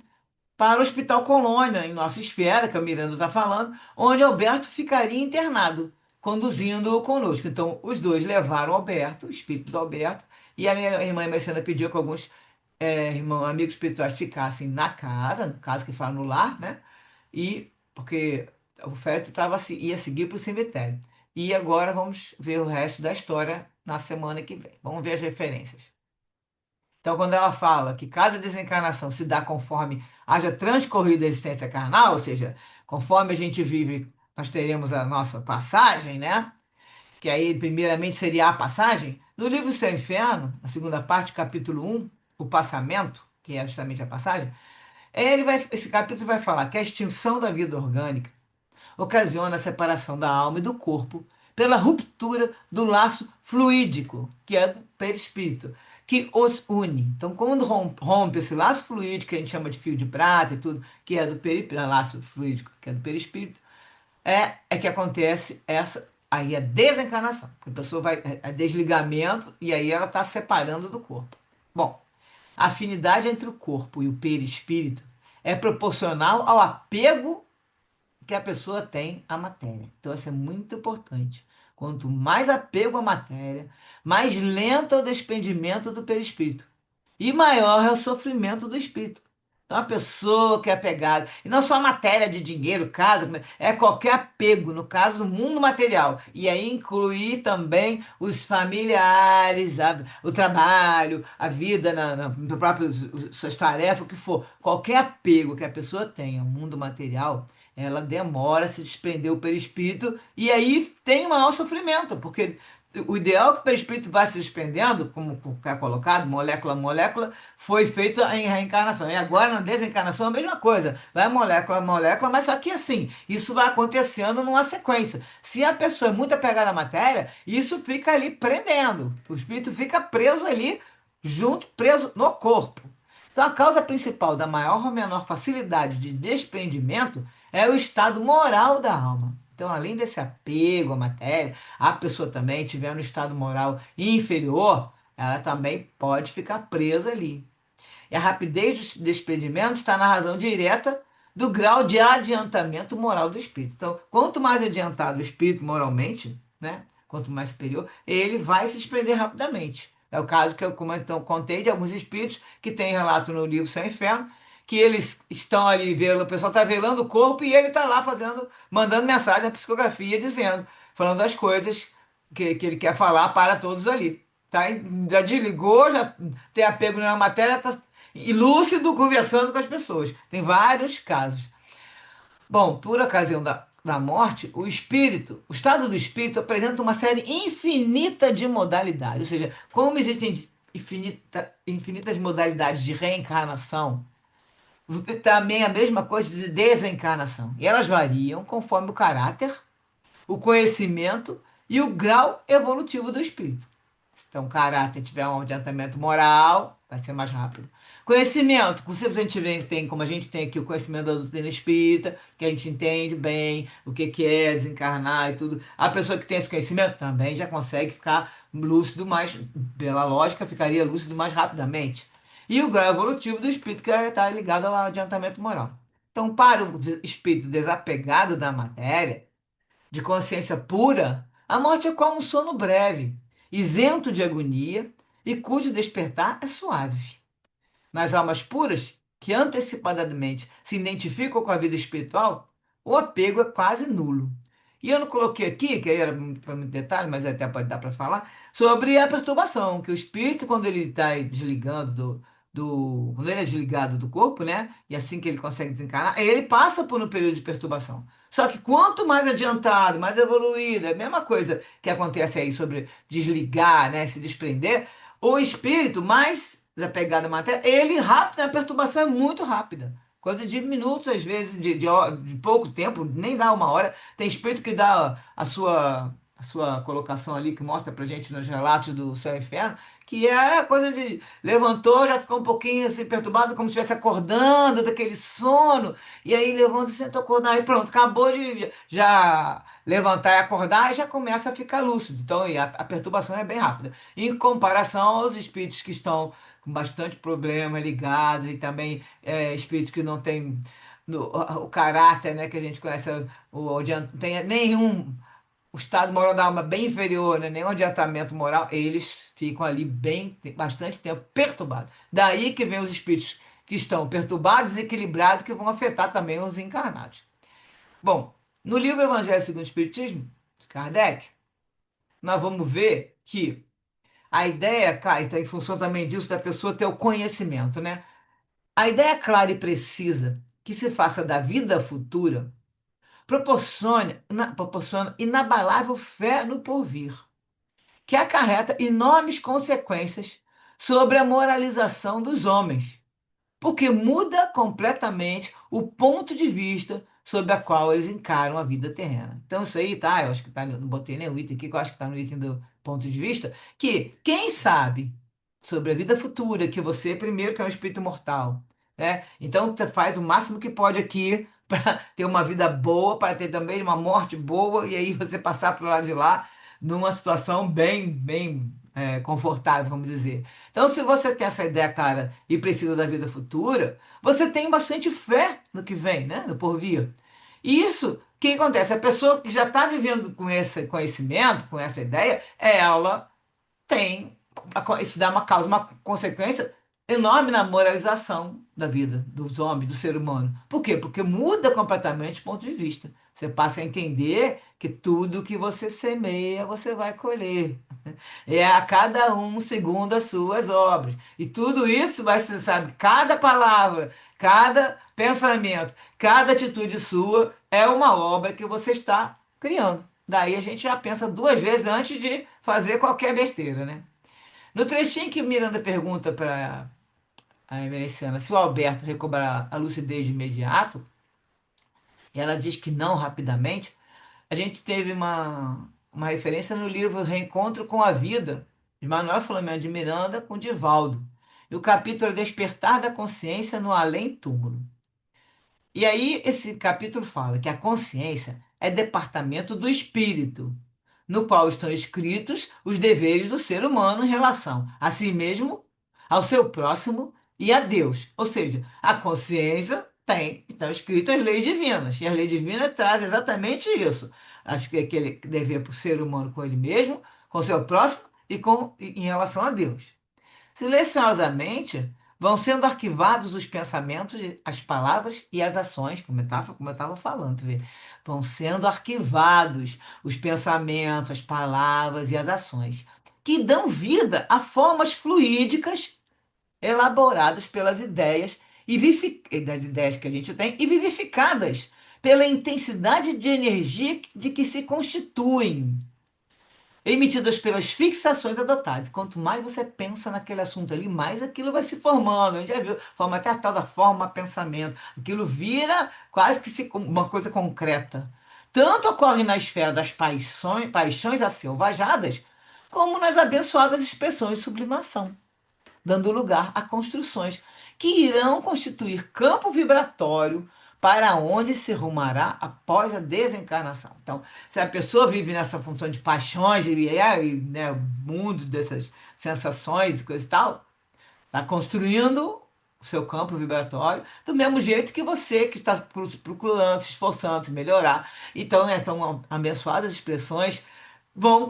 para o Hospital Colônia, em nossa esfera, que a Miranda está falando, onde Alberto ficaria internado, conduzindo-o conosco. Então, os dois levaram Alberto, o espírito do Alberto, e a minha irmã Marcena pediu que alguns amigos espirituais ficassem na casa, no caso que fala no lar, né? E porque o feto ia seguir para o cemitério. E agora vamos ver o resto da história na semana que vem. Vamos ver as referências. Então, quando ela fala que cada desencarnação se dá conforme haja transcorrido a existência carnal, ou seja, conforme a gente vive, nós teremos a nossa passagem, né? Que aí, primeiramente, seria a passagem. No livro Céu e Inferno, na segunda parte, capítulo 1, o passamento, que é justamente a passagem, esse capítulo vai falar que a extinção da vida orgânica ocasiona a separação da alma e do corpo pela ruptura do laço fluídico, que é do perispírito, que os une. Então, quando rompe esse laço fluídico, que a gente chama de fio de prata e tudo, que é do laço fluídico, que é do perispírito, é que acontece essa, aí a desencarnação. A pessoa vai, é desligamento e aí ela está separando do corpo. Bom, a afinidade entre o corpo e o perispírito é proporcional ao apego que a pessoa tem à matéria. Então, isso é muito importante. Quanto mais apego à matéria, mais lento é o desprendimento do perispírito e maior é o sofrimento do espírito. Então, a pessoa que é apegada, e não só a matéria de dinheiro, casa, é qualquer apego, no caso do mundo material, e aí incluir também os familiares, o trabalho, a vida, no próprio, suas tarefas, o que for, qualquer apego que a pessoa tenha ao mundo material, ela demora a se desprender o perispírito, e aí tem o maior sofrimento, porque o ideal é que o perispírito vai se desprendendo, como é colocado, molécula a molécula, foi feito em reencarnação. E agora na desencarnação é a mesma coisa. Vai molécula a molécula, mas só que assim, isso vai acontecendo numa sequência. Se a pessoa é muito apegada à matéria, isso fica ali prendendo. O espírito fica preso ali, junto, preso no corpo. Então a causa principal da maior ou menor facilidade de desprendimento é o estado moral da alma. Então, além desse apego à matéria, a pessoa também tiver no estado moral inferior, ela também pode ficar presa ali. E a rapidez do desprendimento está na razão direta do grau de adiantamento moral do espírito. Então, quanto mais adiantado o espírito moralmente, né, quanto mais superior, ele vai se desprender rapidamente. É o caso que eu então, contei de alguns espíritos que tem relato no livro Céu e Inferno, que eles estão ali vendo, o pessoal está velando o corpo e ele está lá fazendo, mandando mensagem na psicografia, dizendo, falando as coisas que ele quer falar para todos ali. Tá? Já desligou, já tem apego na matéria, está e lúcido conversando com as pessoas. Tem vários casos. Bom, por ocasião da morte, o espírito, o estado do espírito apresenta uma série infinita de modalidades. Ou seja, como existem infinitas modalidades de reencarnação, também a mesma coisa de desencarnação. E elas variam conforme o caráter, o conhecimento e o grau evolutivo do espírito. Se então, o caráter tiver um adiantamento moral, vai ser mais rápido. Conhecimento, se a gente tem, como a gente tem aqui o conhecimento da doutrina espírita, que a gente entende bem o que é desencarnar e tudo, a pessoa que tem esse conhecimento também já consegue ficar lúcido mais, pela lógica, ficaria lúcido mais rapidamente. E o grau evolutivo do espírito, que está ligado ao adiantamento moral. Então, para o espírito desapegado da matéria, de consciência pura, a morte é qual um sono breve, isento de agonia e cujo despertar é suave. Nas almas puras, que antecipadamente se identificam com a vida espiritual, o apego é quase nulo. E eu não coloquei aqui, que aí era para muito detalhe, mas até pode dar para falar, sobre a perturbação, que o espírito, quando ele está desligando quando ele é desligado do corpo, né? E assim que ele consegue desencarnar, ele passa por um período de perturbação. Só que quanto mais adiantado, mais evoluído, é a mesma coisa que acontece aí sobre desligar, né? Se desprender, o espírito mais desapegado à matéria, ele rápido, a perturbação é muito rápida. Coisa de minutos, às vezes, de pouco tempo, nem dá uma hora. Tem espírito que dá a sua colocação ali, que mostra pra gente nos relatos do céu e inferno, que é coisa de levantou, já ficou um pouquinho assim perturbado, como se estivesse acordando daquele sono, e aí levanta e senta acordar, e pronto, acabou de já levantar e acordar, e já começa a ficar lúcido. Então, e a perturbação é bem rápida. Em comparação aos espíritos que estão com bastante problema ligados, e também espíritos que não têm o caráter, né, que a gente conhece, tem nenhum o estado moral da alma bem inferior, né? Nenhum adiantamento moral, eles ficam ali bastante tempo perturbados. Daí que vem os espíritos que estão perturbados, desequilibrados, que vão afetar também os encarnados. Bom, no livro Evangelho segundo o Espiritismo, de Kardec, nós vamos ver que a ideia, claro, está em função também disso da pessoa ter o conhecimento, né? A ideia clara e precisa que se faça da vida futura proporciona inabalável fé no porvir, que acarreta enormes consequências sobre a moralização dos homens, porque muda completamente o ponto de vista sobre a qual eles encaram a vida terrena. Então, isso aí, tá? Eu acho que tá, não botei nem o item aqui, que eu acho que está no item do ponto de vista, que quem sabe sobre a vida futura, que você, primeiro, que é um espírito mortal, né? Então, você faz o máximo que pode aqui para ter uma vida boa, para ter também uma morte boa, e aí você passar para o lado de lá numa situação bem confortável, vamos dizer. Então, se você tem essa ideia clara e precisa da vida futura, você tem bastante fé no que vem, né? No porvir. E isso, o que acontece? A pessoa que já está vivendo com esse conhecimento, com essa ideia, ela tem, isso dá uma causa, uma consequência enorme na moralização da vida dos homens, do ser humano. Por quê? Porque muda completamente o ponto de vista. Você passa a entender que tudo que você semeia, você vai colher. É a cada um segundo as suas obras. E tudo isso vai ser, sabe, cada palavra, cada pensamento, cada atitude sua é uma obra que você está criando. Daí a gente já pensa duas vezes antes de fazer qualquer besteira, né? No trechinho que Miranda pergunta para a Emericiana se o Alberto recobrar a lucidez de imediato, e ela diz que não rapidamente, a gente teve uma referência no livro Reencontro com a Vida, de Manuel Filomeno de Miranda com Divaldo. E o capítulo é Despertar da Consciência no Além-Túmulo. E aí, esse capítulo fala que a consciência é departamento do espírito, no qual estão escritos os deveres do ser humano em relação a si mesmo, ao seu próximo e a Deus. Ou seja, a consciência tem, estão escritas as leis divinas, e as leis divinas trazem exatamente isso. Acho que aquele dever para o ser humano com ele mesmo, com o seu próximo e em relação a Deus. Silenciosamente vão sendo arquivados os pensamentos, as palavras e as ações, como eu estava falando, vê? Vão sendo arquivados os pensamentos, as palavras e as ações, que dão vida a formas fluídicas elaboradas pelas ideias das ideias que a gente tem e vivificadas pela intensidade de energia de que se constituem emitidas pelas fixações adotadas. Quanto mais você pensa naquele assunto ali, mais aquilo vai se formando. A gente já viu, forma até a tal da forma pensamento. Aquilo vira quase que uma coisa concreta. Tanto ocorre na esfera das paixões acelvajadas, como nas abençoadas expressões de sublimação, dando lugar a construções que irão constituir campo vibratório para onde se rumará após a desencarnação. Então, se a pessoa vive nessa função de paixões, né, o mundo dessas sensações e coisa e tal, está construindo o seu campo vibratório do mesmo jeito que você que está procurando, se esforçando, se melhorar. Então, né, tão abençoadas expressões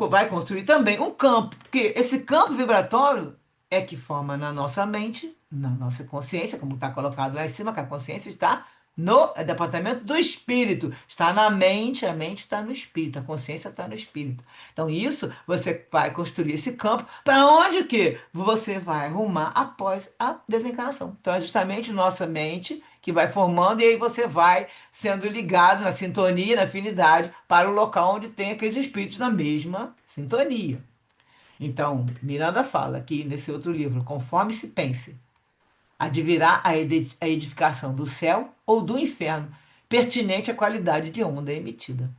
vai construir também um campo, porque esse campo vibratório é que forma na nossa mente, na nossa consciência, como está colocado lá em cima, que a consciência está no departamento do espírito, está na mente, a mente está no espírito, a consciência está no espírito. Então isso você vai construir esse campo para onde que você vai arrumar após a desencarnação. Então é justamente nossa mente que vai formando e aí você vai sendo ligado na sintonia, na afinidade para o local onde tem aqueles espíritos na mesma sintonia. Então, Miranda fala aqui nesse outro livro, conforme se pense, advirá a edificação do céu ou do inferno, pertinente à qualidade de onda emitida.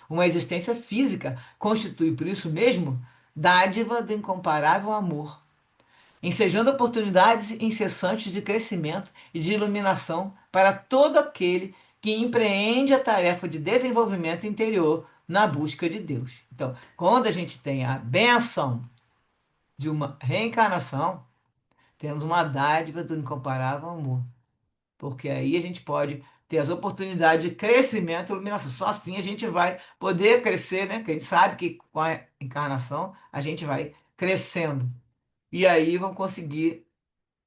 Uma existência física constitui, por isso mesmo, dádiva do incomparável amor, ensejando oportunidades incessantes de crescimento e de iluminação para todo aquele que empreende a tarefa de desenvolvimento interior na busca de Deus. Então, quando a gente tem a benção de uma reencarnação, temos uma dádiva do incomparável amor, porque aí a gente pode ter as oportunidades de crescimento e iluminação. Só assim a gente vai poder crescer, né? Porque a gente sabe que com a encarnação a gente vai crescendo. E aí vamos conseguir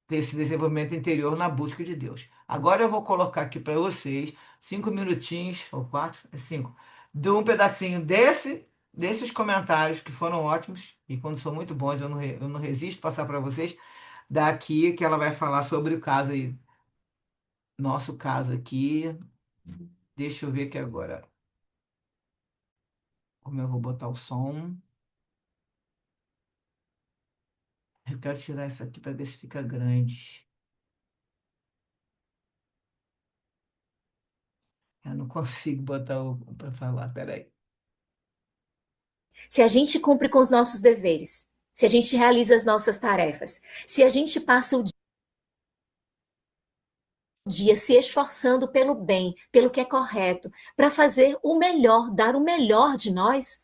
ter esse desenvolvimento interior na busca de Deus. Agora eu vou colocar aqui para vocês 5 minutinhos, ou quatro, cinco, de um pedacinho desses comentários que foram ótimos e quando são muito bons eu não resisto passar para vocês daqui que ela vai falar sobre o caso aí, nosso caso aqui. Deixa eu ver aqui agora como eu vou botar o som. Eu quero tirar isso aqui para ver se fica grande. Eu não consigo botar o para falar, peraí. Se a gente cumpre com os nossos deveres, se a gente realiza as nossas tarefas, se a gente passa o dia se esforçando pelo bem, pelo que é correto, para fazer o melhor, dar o melhor de nós,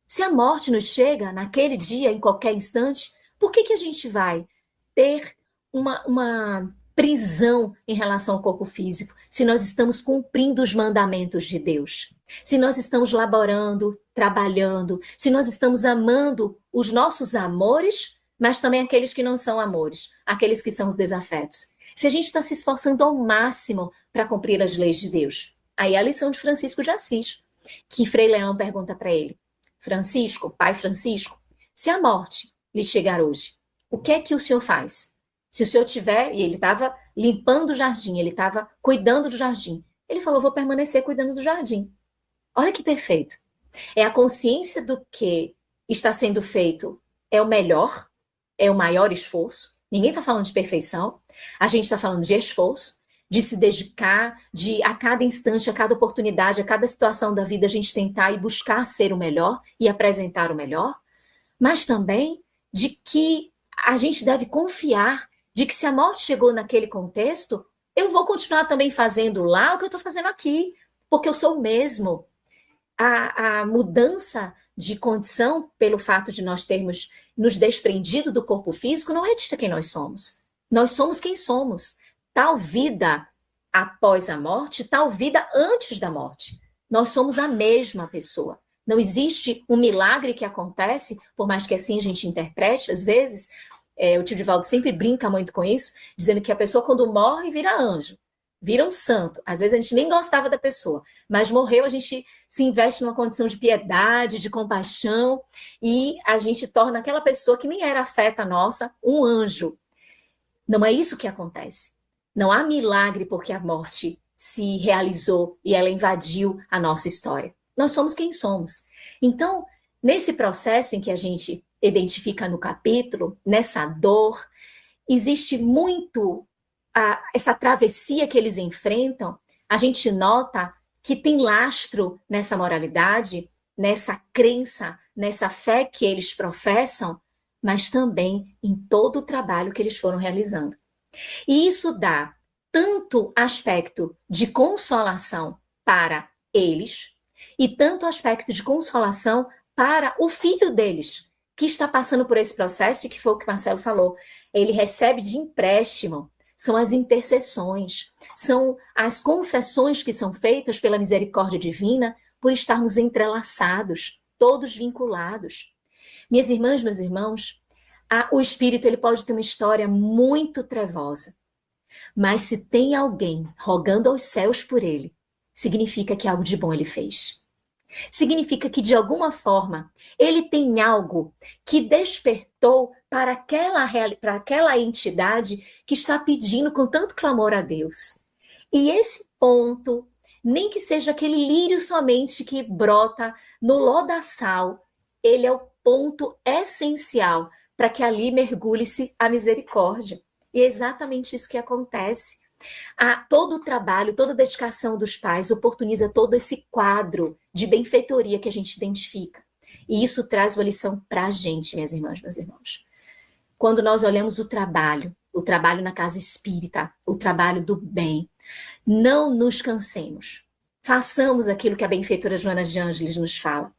se a morte nos chega naquele dia, em qualquer instante, por que que a gente vai ter uma prisão em relação ao corpo físico, se nós estamos cumprindo os mandamentos de Deus? Se nós estamos laborando, trabalhando, se nós estamos amando os nossos amores, mas também aqueles que não são amores, aqueles que são os desafetos. Se a gente está se esforçando ao máximo para cumprir as leis de Deus. Aí é a lição de Francisco de Assis, que Frei Leão pergunta para ele: Francisco, pai Francisco, se a morte lhe chegar hoje, o que é que o senhor faz? Se o senhor tiver, e ele estava limpando o jardim, ele estava cuidando do jardim. Ele falou: vou permanecer cuidando do jardim. Olha que perfeito. É a consciência do que está sendo feito é o melhor, é o maior esforço. Ninguém está falando de perfeição. A gente está falando de esforço, de se dedicar, de a cada instante, a cada oportunidade, a cada situação da vida, a gente tentar e buscar ser o melhor e apresentar o melhor. Mas também de que a gente deve confiar de que se a morte chegou naquele contexto, eu vou continuar também fazendo lá o que eu estou fazendo aqui, porque eu sou o mesmo. A mudança de condição pelo fato de nós termos nos desprendido do corpo físico não retira quem nós somos. Nós somos quem somos. Tal vida após a morte, tal vida antes da morte. Nós somos a mesma pessoa. Não existe um milagre que acontece, por mais que assim a gente interprete, às vezes, o tio Divaldo sempre brinca muito com isso, dizendo que a pessoa quando morre vira anjo, vira um santo. Às vezes a gente nem gostava da pessoa, mas morreu, a gente se investe numa condição de piedade, de compaixão, e a gente torna aquela pessoa que nem era afeta nossa, um anjo. Não é isso que acontece. Não há milagre porque a morte se realizou e ela invadiu a nossa história. Nós somos quem somos. Então, nesse processo em que a gente identifica no capítulo, nessa dor, existe muito essa travessia que eles enfrentam. A gente nota que tem lastro nessa moralidade, nessa crença, nessa fé que eles professam, mas também em todo o trabalho que eles foram realizando. E isso dá tanto aspecto de consolação para eles e tanto aspecto de consolação para o filho deles, que está passando por esse processo, e que foi o que Marcelo falou. Ele recebe de empréstimo, são as intercessões, são as concessões que são feitas pela misericórdia divina por estarmos entrelaçados, todos vinculados. Minhas irmãs, meus irmãos, o espírito ele pode ter uma história muito trevosa, mas se tem alguém rogando aos céus por ele, significa que algo de bom ele fez. Significa que, de alguma forma, ele tem algo que despertou para aquela entidade que está pedindo com tanto clamor a Deus. E esse ponto, nem que seja aquele lírio somente que brota no lodaçal, ele é o ponto essencial para que ali mergulhe-se a misericórdia. E é exatamente isso que acontece. Todo o trabalho, toda a dedicação dos pais oportuniza todo esse quadro de benfeitoria que a gente identifica. E isso traz uma lição para a gente, minhas irmãs, meus irmãos. Quando nós olhamos o trabalho na casa espírita, o trabalho do bem, não nos cansemos. Façamos aquilo que a benfeitora Joana de Ângeles nos fala.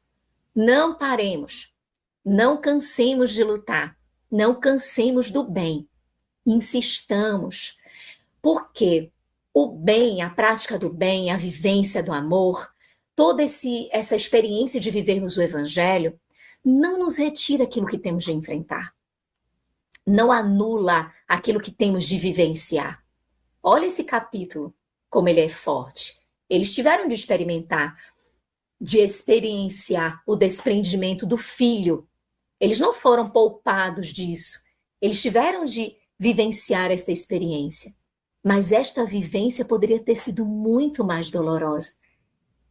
Não paremos. Não cansemos de lutar. Não cansemos do bem. Insistamos. Porque o bem, a prática do bem, a vivência do amor, toda essa experiência de vivermos o Evangelho, não nos retira aquilo que temos de enfrentar. Não anula aquilo que temos de vivenciar. Olha esse capítulo, como ele é forte. Eles tiveram de experimentar, de experienciar o desprendimento do filho. Eles não foram poupados disso. Eles tiveram de vivenciar esta experiência. Mas esta vivência poderia ter sido muito mais dolorosa.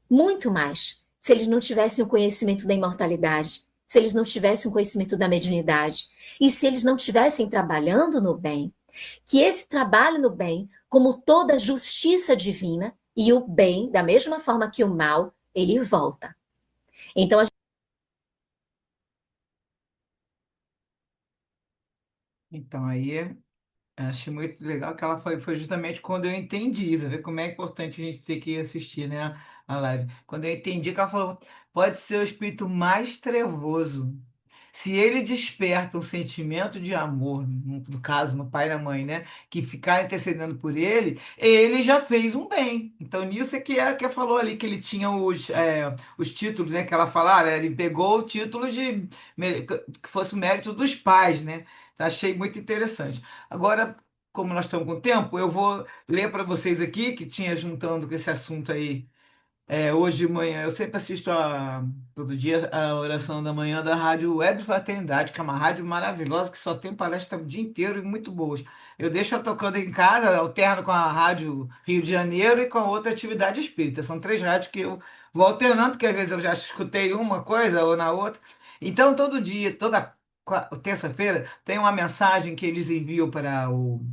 Muito mais. Se eles não tivessem o conhecimento da imortalidade, se eles não tivessem o conhecimento da mediunidade, e se eles não estivessem trabalhando no bem. Que esse trabalho no bem, como toda justiça divina, e o bem, da mesma forma que o mal, ele volta. Então, Então, aí Eu achei muito legal que ela foi justamente quando eu entendi, pra ver como é importante a gente ter que assistir, né, a live. Quando eu entendi que ela falou, pode ser o espírito mais trevoso. Se ele desperta um sentimento de amor, no caso, no pai e na mãe, né, que ficar intercedendo por ele já fez um bem. Então, nisso é que falou ali que ele tinha os títulos, né, que ela falou, ele pegou o título que fosse o mérito dos pais, né? Achei muito interessante. Agora, como nós estamos com tempo, eu vou ler para vocês aqui, que tinha juntando com esse assunto aí, hoje de manhã. Eu sempre assisto todo dia a oração da manhã da Rádio Web Fraternidade, que é uma rádio maravilhosa, que só tem palestra o dia inteiro e muito boas. Eu deixo ela tocando em casa, alterno com a Rádio Rio de Janeiro e com a outra atividade espírita. São três rádios que eu vou alternando, porque às vezes eu já escutei uma coisa ou na outra. Então, todo dia, toda terça-feira, tem uma mensagem que eles enviam para o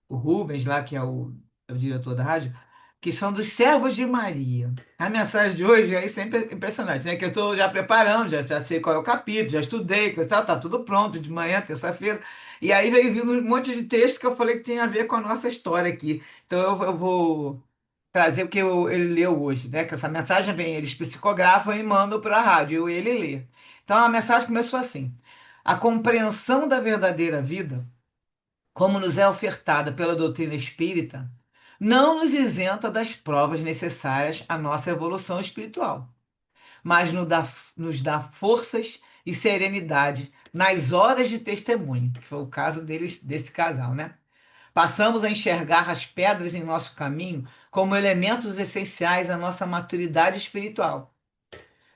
Rubens, lá, que é o diretor da rádio, que são dos servos de Maria. A mensagem de hoje é sempre impressionante, né? Que eu estou já preparando, já sei qual é o capítulo, já estudei, coisa e tal, tá tudo pronto de manhã, terça-feira. E aí veio vindo um monte de texto que eu falei que tinha a ver com a nossa história aqui. Então eu vou trazer o que ele leu hoje, né? Que essa mensagem vem, eles psicografam e mandam para a rádio, e ele lê. Então a mensagem começou assim: a compreensão da verdadeira vida, como nos é ofertada pela doutrina espírita, não nos isenta das provas necessárias à nossa evolução espiritual, mas nos dá forças e serenidade nas horas de testemunho, que foi o caso desse casal, né? Passamos a enxergar as pedras em nosso caminho como elementos essenciais à nossa maturidade espiritual.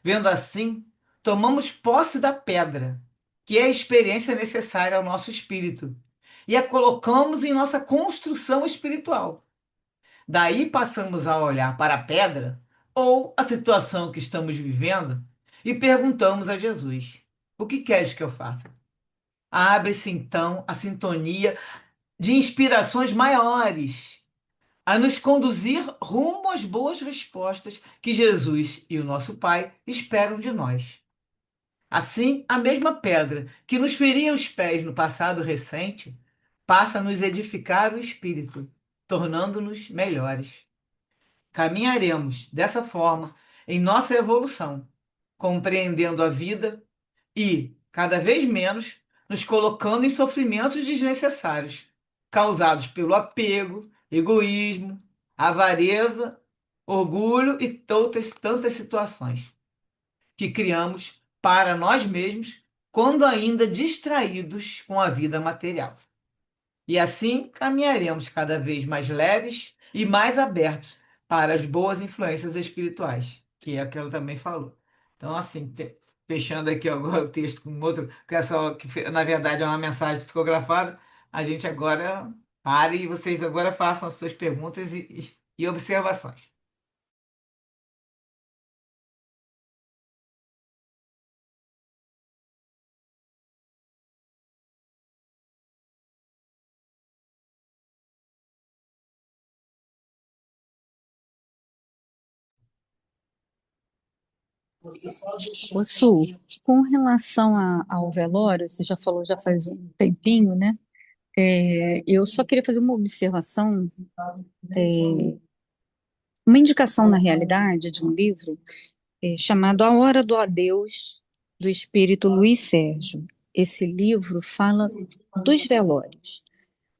Vendo assim, tomamos posse da pedra, que é a experiência necessária ao nosso espírito, e a colocamos em nossa construção espiritual. Daí passamos a olhar para a pedra ou a situação que estamos vivendo e perguntamos a Jesus: o que queres que eu faça? Abre-se então a sintonia de inspirações maiores a nos conduzir rumo às boas respostas que Jesus e o nosso Pai esperam de nós. Assim, a mesma pedra que nos feria os pés no passado recente passa a nos edificar o espírito, tornando-nos melhores. Caminharemos dessa forma em nossa evolução, compreendendo a vida e, cada vez menos, nos colocando em sofrimentos desnecessários, causados pelo apego, egoísmo, avareza, orgulho e tantas situações que criamos para nós mesmos quando ainda distraídos com a vida material. E assim caminharemos cada vez mais leves e mais abertos para as boas influências espirituais, que é o que ela também falou. Então, assim, fechando aqui agora o texto com outro, na verdade é uma mensagem psicografada, a gente agora pare e vocês agora façam as suas perguntas e observações. Ô, Su, com relação ao velório, você já falou já faz um tempinho, né? Eu só queria fazer uma observação, uma indicação na realidade de um livro chamado A Hora do Adeus, do espírito Luiz Sérgio. Esse livro fala dos velórios,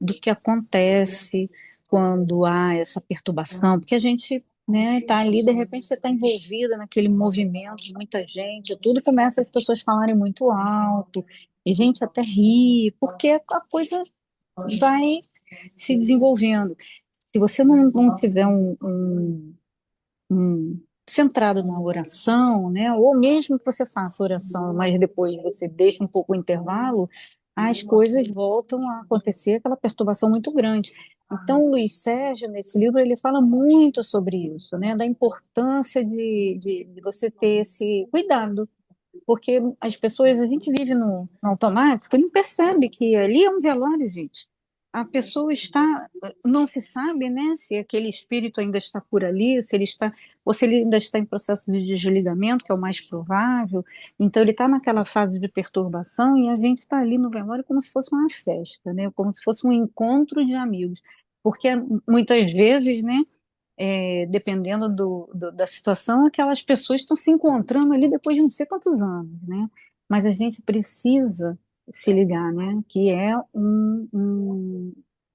do que acontece quando há essa perturbação, porque a gente, né, tá ali, de repente você está envolvida naquele movimento, muita gente, tudo começa as pessoas falarem muito alto, e gente até ri, porque a coisa vai se desenvolvendo. Se você não tiver centrado na oração, né? Ou mesmo que você faça oração, mas depois você deixa um pouco o intervalo, as coisas voltam a acontecer, aquela perturbação muito grande. Então, o Luiz Sérgio, nesse livro, ele fala muito sobre isso, né? Da importância de você ter esse cuidado, porque as pessoas, a gente vive no automático e não percebe que ali é um velório, gente. a pessoa está, não se sabe, né, se aquele espírito ainda está por ali, se ele está, ou se ele ainda está em processo de desligamento, que é o mais provável. Então ele está naquela fase de perturbação e a gente está ali no velório como se fosse uma festa, né, como se fosse um encontro de amigos, porque muitas vezes, né, dependendo da situação, aquelas pessoas estão se encontrando ali depois de não sei quantos anos, né? Mas a gente precisa se ligar, né? Que é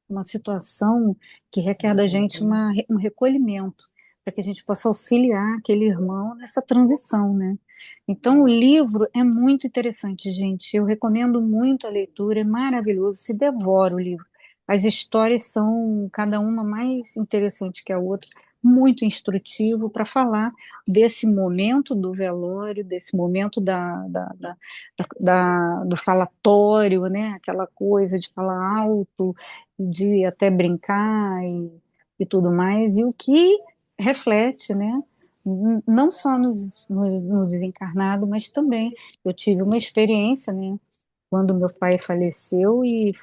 uma situação que requer da gente um recolhimento, para que a gente possa auxiliar aquele irmão nessa transição, né? Então, o livro é muito interessante, gente. Eu recomendo muito a leitura, é maravilhoso. Se devora o livro. As histórias são cada uma mais interessante que a outra, muito instrutivo para falar desse momento do velório, desse momento do falatório, né? Aquela coisa de falar alto, de até brincar e tudo mais, e o que reflete, né? Não só nos encarnados, mas também eu tive uma experiência, né? Quando meu pai faleceu e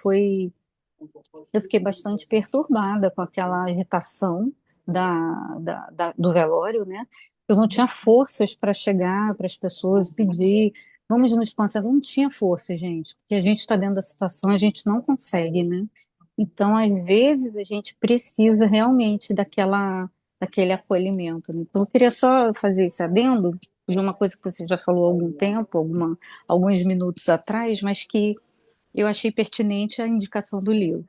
eu fiquei bastante perturbada com aquela agitação do velório, né? Eu não tinha forças para chegar para as pessoas e pedir, vamos nos concentrar. Eu não tinha força, gente, porque a gente está dentro da situação, a gente não consegue, né? Então, às vezes, a gente precisa realmente daquele acolhimento, né? Então, eu queria só fazer esse adendo de uma coisa que você já falou há algum tempo, alguns minutos atrás, mas que eu achei pertinente a indicação do livro.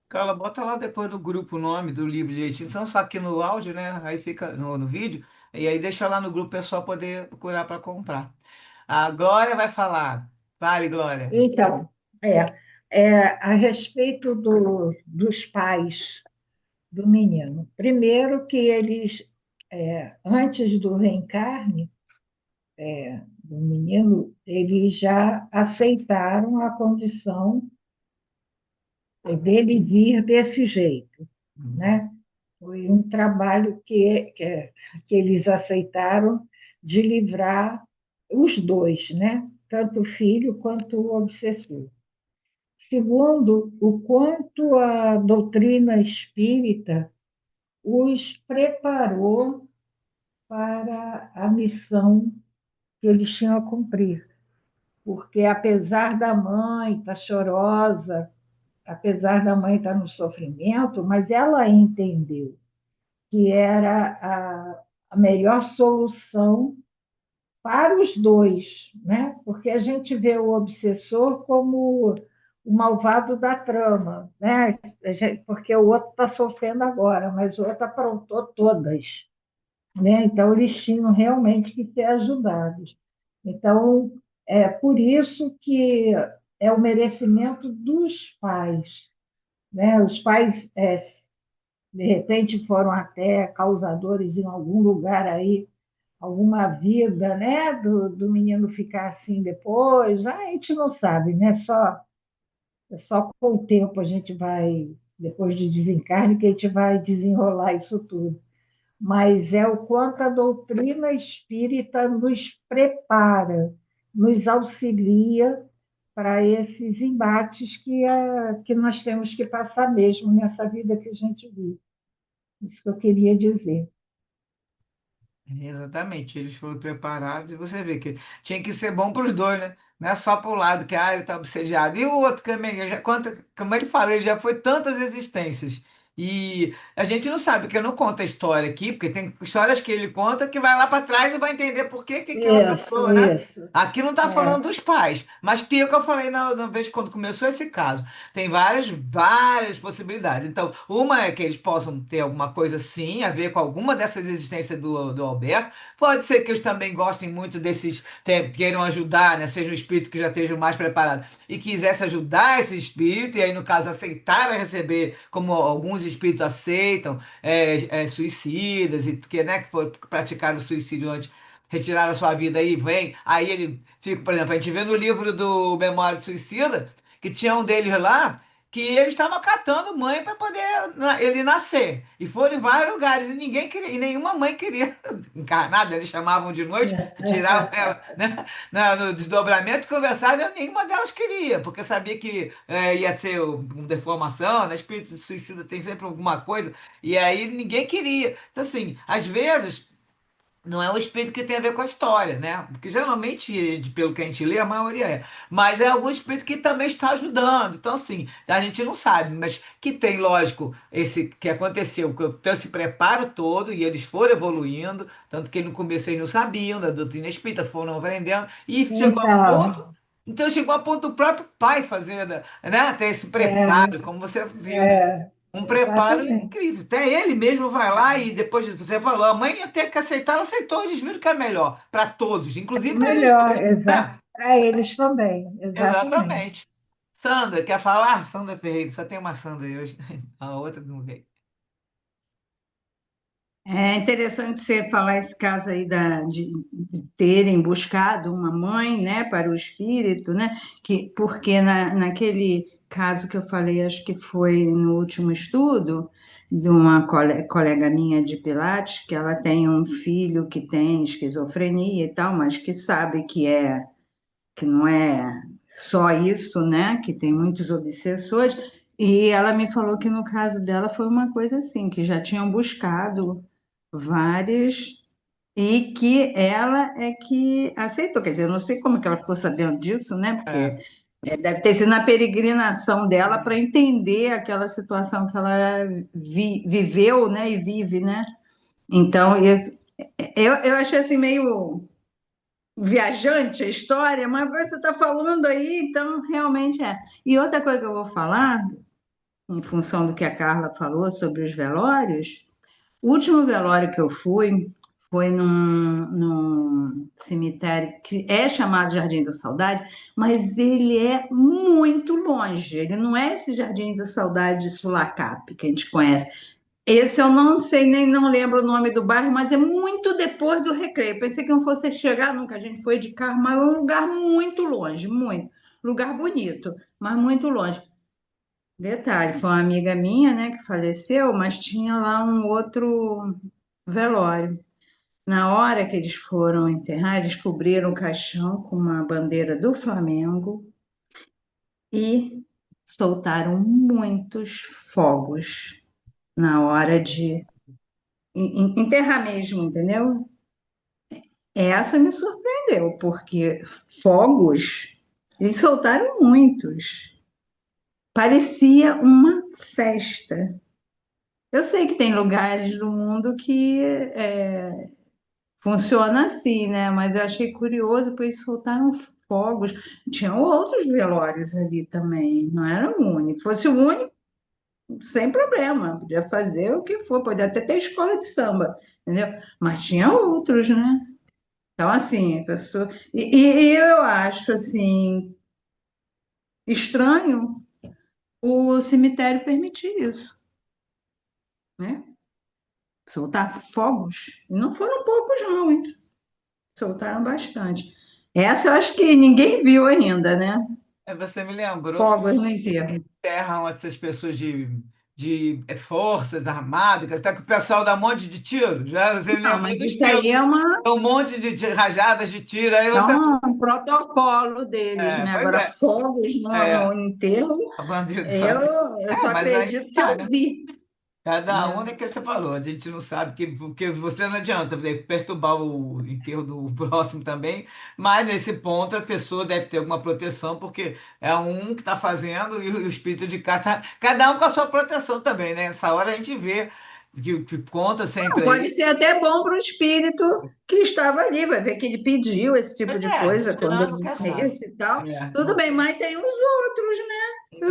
Carla, bota lá depois do grupo o nome do livro direitinho, senão só aqui no áudio, né? Aí fica no vídeo, e aí deixa lá no grupo o pessoal poder procurar para comprar. A Glória vai falar. Fale, Glória. Então, a respeito dos pais do menino. Primeiro que eles, antes do reencarne do menino, eles já aceitaram a condição dele vir desse jeito, né? Foi um trabalho que eles aceitaram de livrar os dois, né? Tanto o filho quanto o obsessor. Segundo, o quanto a doutrina espírita os preparou para a missão que eles tinham a cumprir. Porque, apesar da mãe estar chorosa, apesar da mãe estar no sofrimento, mas ela entendeu que era a melhor solução para os dois, né? Porque a gente vê o obsessor como o malvado da trama, né? Porque o outro está sofrendo agora, mas o outro aprontou todas, né? Então eles tinham realmente que ser ajudados. Então é por isso que é o merecimento dos pais, né? Os pais de repente foram até causadores em algum lugar aí, alguma vida, né, do menino ficar assim depois, a gente não sabe, né? Só com o tempo a gente vai, depois de desencarne, que a gente vai desenrolar isso tudo. Mas é o quanto a doutrina espírita nos prepara, nos auxilia para esses embates que nós temos que passar mesmo nessa vida que a gente vive. Isso que eu queria dizer. Exatamente, eles foram preparados e você vê que tinha que ser bom para os dois, né? Não é só para o lado que ele está obsediado. E o outro também, ele já, como ele fala, ele já foi tantas existências. E a gente não sabe, porque eu não conto a história aqui, porque tem histórias que ele conta que vai lá para trás e vai entender por que que aquela Isso, pessoa, né? isso. Aqui não está É, falando dos pais, mas tem o que eu falei na vez quando começou esse caso. Tem várias possibilidades. Então, uma é que eles possam ter alguma coisa sim a ver com alguma dessas existências do Alberto. Pode ser que eles também gostem muito desses, queiram ajudar, né? Seja um espírito que já esteja mais preparado e quisesse ajudar esse espírito, e aí, no caso, aceitaram receber, como alguns espíritos aceitam, suicidas, e que, né, que praticaram suicídio antes. Retiraram a sua vida aí, vem. Aí ele fica, por exemplo, a gente vê no livro do Memória de Suicida que tinha um deles lá que ele estava catando mãe para poder ele nascer. E foram em vários lugares, e ninguém queria, e nenhuma mãe queria encarnada, eles chamavam de noite, tiravam ela, né, no desdobramento, conversavam, e nenhuma delas queria, porque sabia que ia ser uma deformação, né? Espírito suicida tem sempre alguma coisa, e aí ninguém queria. Então, assim, às vezes. Não é o espírito que tem a ver com a história, né? Porque geralmente, pelo que a gente lê, a maioria é. Mas é algum espírito que também está ajudando. Então, assim, a gente não sabe, mas que tem, lógico, esse que aconteceu, que tem esse preparo todo e eles foram evoluindo, tanto que no começo eles não sabiam da doutrina espírita, foram aprendendo, e chegou a ponto. Então, Então chegou a ponto do próprio pai fazer, né? Ter esse é, preparo, como você viu, né? é, Um preparo exatamente. incrível. Até ele mesmo vai lá e depois você falou, a mãe ia ter que aceitar, ela aceitou, eles viram que é melhor para todos, inclusive para eles Melhor, dois. exato. É, Para eles também, exatamente. exatamente. Sandra, quer falar? Sandra Ferreira, só tem uma Sandra aí hoje. A outra não veio. É interessante você falar esse caso aí de terem buscado uma mãe, né, para o espírito, né, porque naquele caso que eu falei, acho que foi no último estudo, de uma colega minha de Pilates, que ela tem um filho que tem esquizofrenia e tal, mas que sabe que não é só isso, né, que tem muitos obsessores, e ela me falou que no caso dela foi uma coisa assim, que já tinham buscado várias, e que ela é que aceitou. Quer dizer, eu não sei como que ela ficou sabendo disso, né? É, Porque deve ter sido na peregrinação dela para entender aquela situação que ela viveu, né? E vive, né? Então, eu achei assim meio viajante a história, mas você está falando aí, então realmente é. E outra coisa que eu vou falar, em função do que a Carla falou sobre os velórios, o último velório que eu fui foi num cemitério que é chamado Jardim da Saudade, mas ele é muito longe. Ele não é esse Jardim da Saudade de Sulacap que a gente conhece. Esse eu não sei, nem não lembro o nome do bairro, mas é muito depois do Recreio. Pensei que não fosse chegar nunca. A gente foi de carro, mas é um lugar muito longe, muito. Lugar bonito, mas muito longe. Detalhe, foi uma amiga minha, né, que faleceu, mas tinha lá um outro velório. Na hora que eles foram enterrar, eles cobriram o caixão com uma bandeira do Flamengo e soltaram muitos fogos na hora de enterrar mesmo, entendeu? Essa me surpreendeu, porque fogos, eles soltaram muitos. Parecia uma festa. Eu sei que tem lugares do mundo que funciona assim, né? Mas eu achei curioso, porque eles soltaram fogos. Tinham outros velórios ali também, não era o único. Fosse o único, sem problema, podia fazer o que for, podia até ter escola de samba, entendeu? Mas tinha outros, né? Então, assim, a pessoa. E eu acho, assim, estranho o cemitério permitir isso, né? Soltar fogos. E não foram poucos, não, hein? Soltaram bastante. Essa eu acho que ninguém viu ainda, né? você me lembrou que Fogos no enterro. enterram essas pessoas de forças armadas, até que o pessoal dá um monte de tiro. Já você me Não, lembrou mas dos isso aí filmes. é Dá um monte de rajadas de tiro. Aí é você. um protocolo deles, né? Pois Agora, é. fogos no É, enterro, a bandeira do eu, Flamengo. eu só Mas aí acredito que tá, eu né? vi, Cada um né? é que você falou, a gente não sabe que você não adianta perturbar o enterro do próximo também, mas nesse ponto a pessoa deve ter alguma proteção, porque é um que está fazendo e o espírito de cada um com a sua proteção também, né? Nessa hora a gente vê que conta Não, sempre pode aí. ser até bom para o espírito que estava ali, vai ver que ele pediu esse tipo Pois de é, a coisa gente quando não, ele nunca sabe. esse e tal. É, Tudo bem, mas tem os outros, né?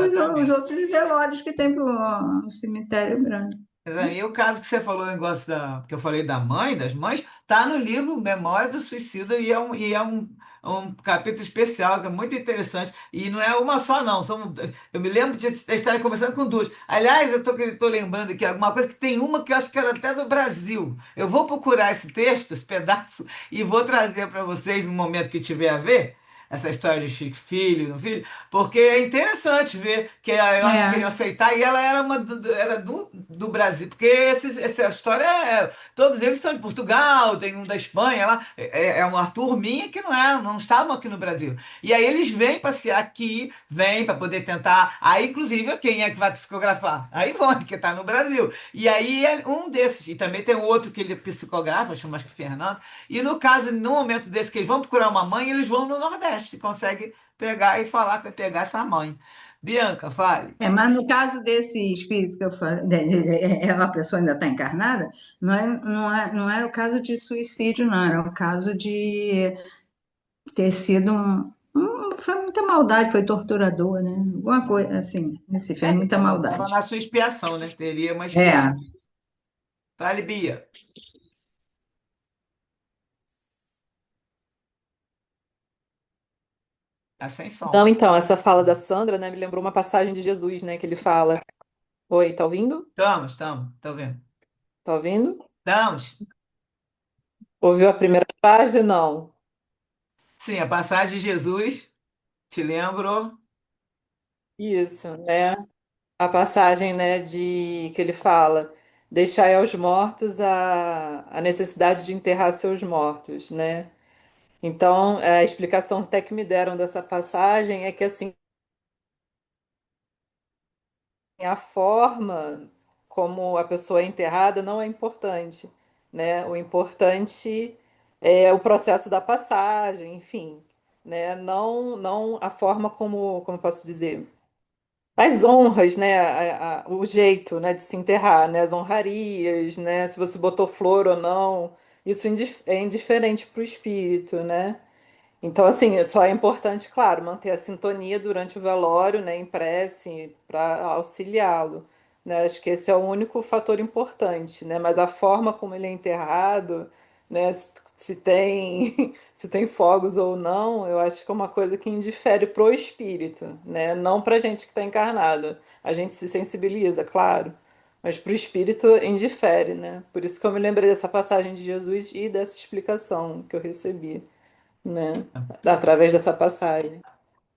Os exatamente. outros velórios que tem no cemitério grande. Mas aí o caso que você falou, o negócio que eu falei da mãe, das mães, tá no livro Memórias do Suicida e é um capítulo especial que é muito interessante. E não é uma só, não. Eu me lembro de estar conversando com duas. Aliás, tô lembrando aqui alguma coisa que tem uma que eu acho que era até do Brasil. Eu vou procurar esse texto, esse pedaço, e vou trazer para vocês no momento que tiver a ver. essa história de Chico Filho, no filho, porque é interessante ver que ela não queria É, aceitar e ela era era do Brasil, porque essa história todos eles são de Portugal, tem um da Espanha lá, é uma turminha que não estavam aqui no Brasil. E aí eles vêm passear aqui, vêm para poder tentar. Aí, inclusive, quem é que vai psicografar? A Ivone, que está no Brasil. E aí é um desses. E também tem um outro que ele psicografa, chama acho que Fernando. E no caso, no momento desse que eles vão procurar uma mãe, eles vão no Nordeste, conseguem pegar e falar que vai pegar essa mãe. Bianca, fale. mas no caso desse espírito que eu falei, a pessoa ainda está encarnada, não era o caso de suicídio, não, era o caso de ter sido foi muita maldade, foi torturador, né? Alguma coisa assim, esse fez muita Estava maldade. na sua expiação, né? Teria uma expiação. É, Fale, Bia. Tá sem som. Não, então, essa fala da Sandra, né, me lembrou uma passagem de Jesus, né, que ele fala. Oi, tá ouvindo? Estamos, tá vendo? Tá ouvindo? Estamos. Ouviu a primeira frase? Não. Sim, a passagem de Jesus, te lembro. Isso, né? A passagem, né, de que ele fala: deixai aos mortos a necessidade de enterrar seus mortos, né? Então, a explicação até que me deram dessa passagem é que assim, a forma como a pessoa é enterrada não é importante, né? O importante é o processo da passagem, enfim, né? Não a forma como eu posso dizer, as honras, né? O jeito, né, de se enterrar, né? As honrarias, né? Se você botou flor ou não, isso é indiferente para o espírito, né? Então, assim, só é importante, claro, manter a sintonia durante o velório, né, em prece, para auxiliá-lo, né? Acho que esse é o único fator importante, né? Mas a forma como ele é enterrado, né, se tem se tem fogos ou não, eu acho que é uma coisa que indifere pro espírito, né? Não pra gente que está encarnado. A gente se sensibiliza, claro, mas pro espírito indifere, né? Por isso que eu me lembrei dessa passagem de Jesus e dessa explicação que eu recebi, né? Através dessa passagem.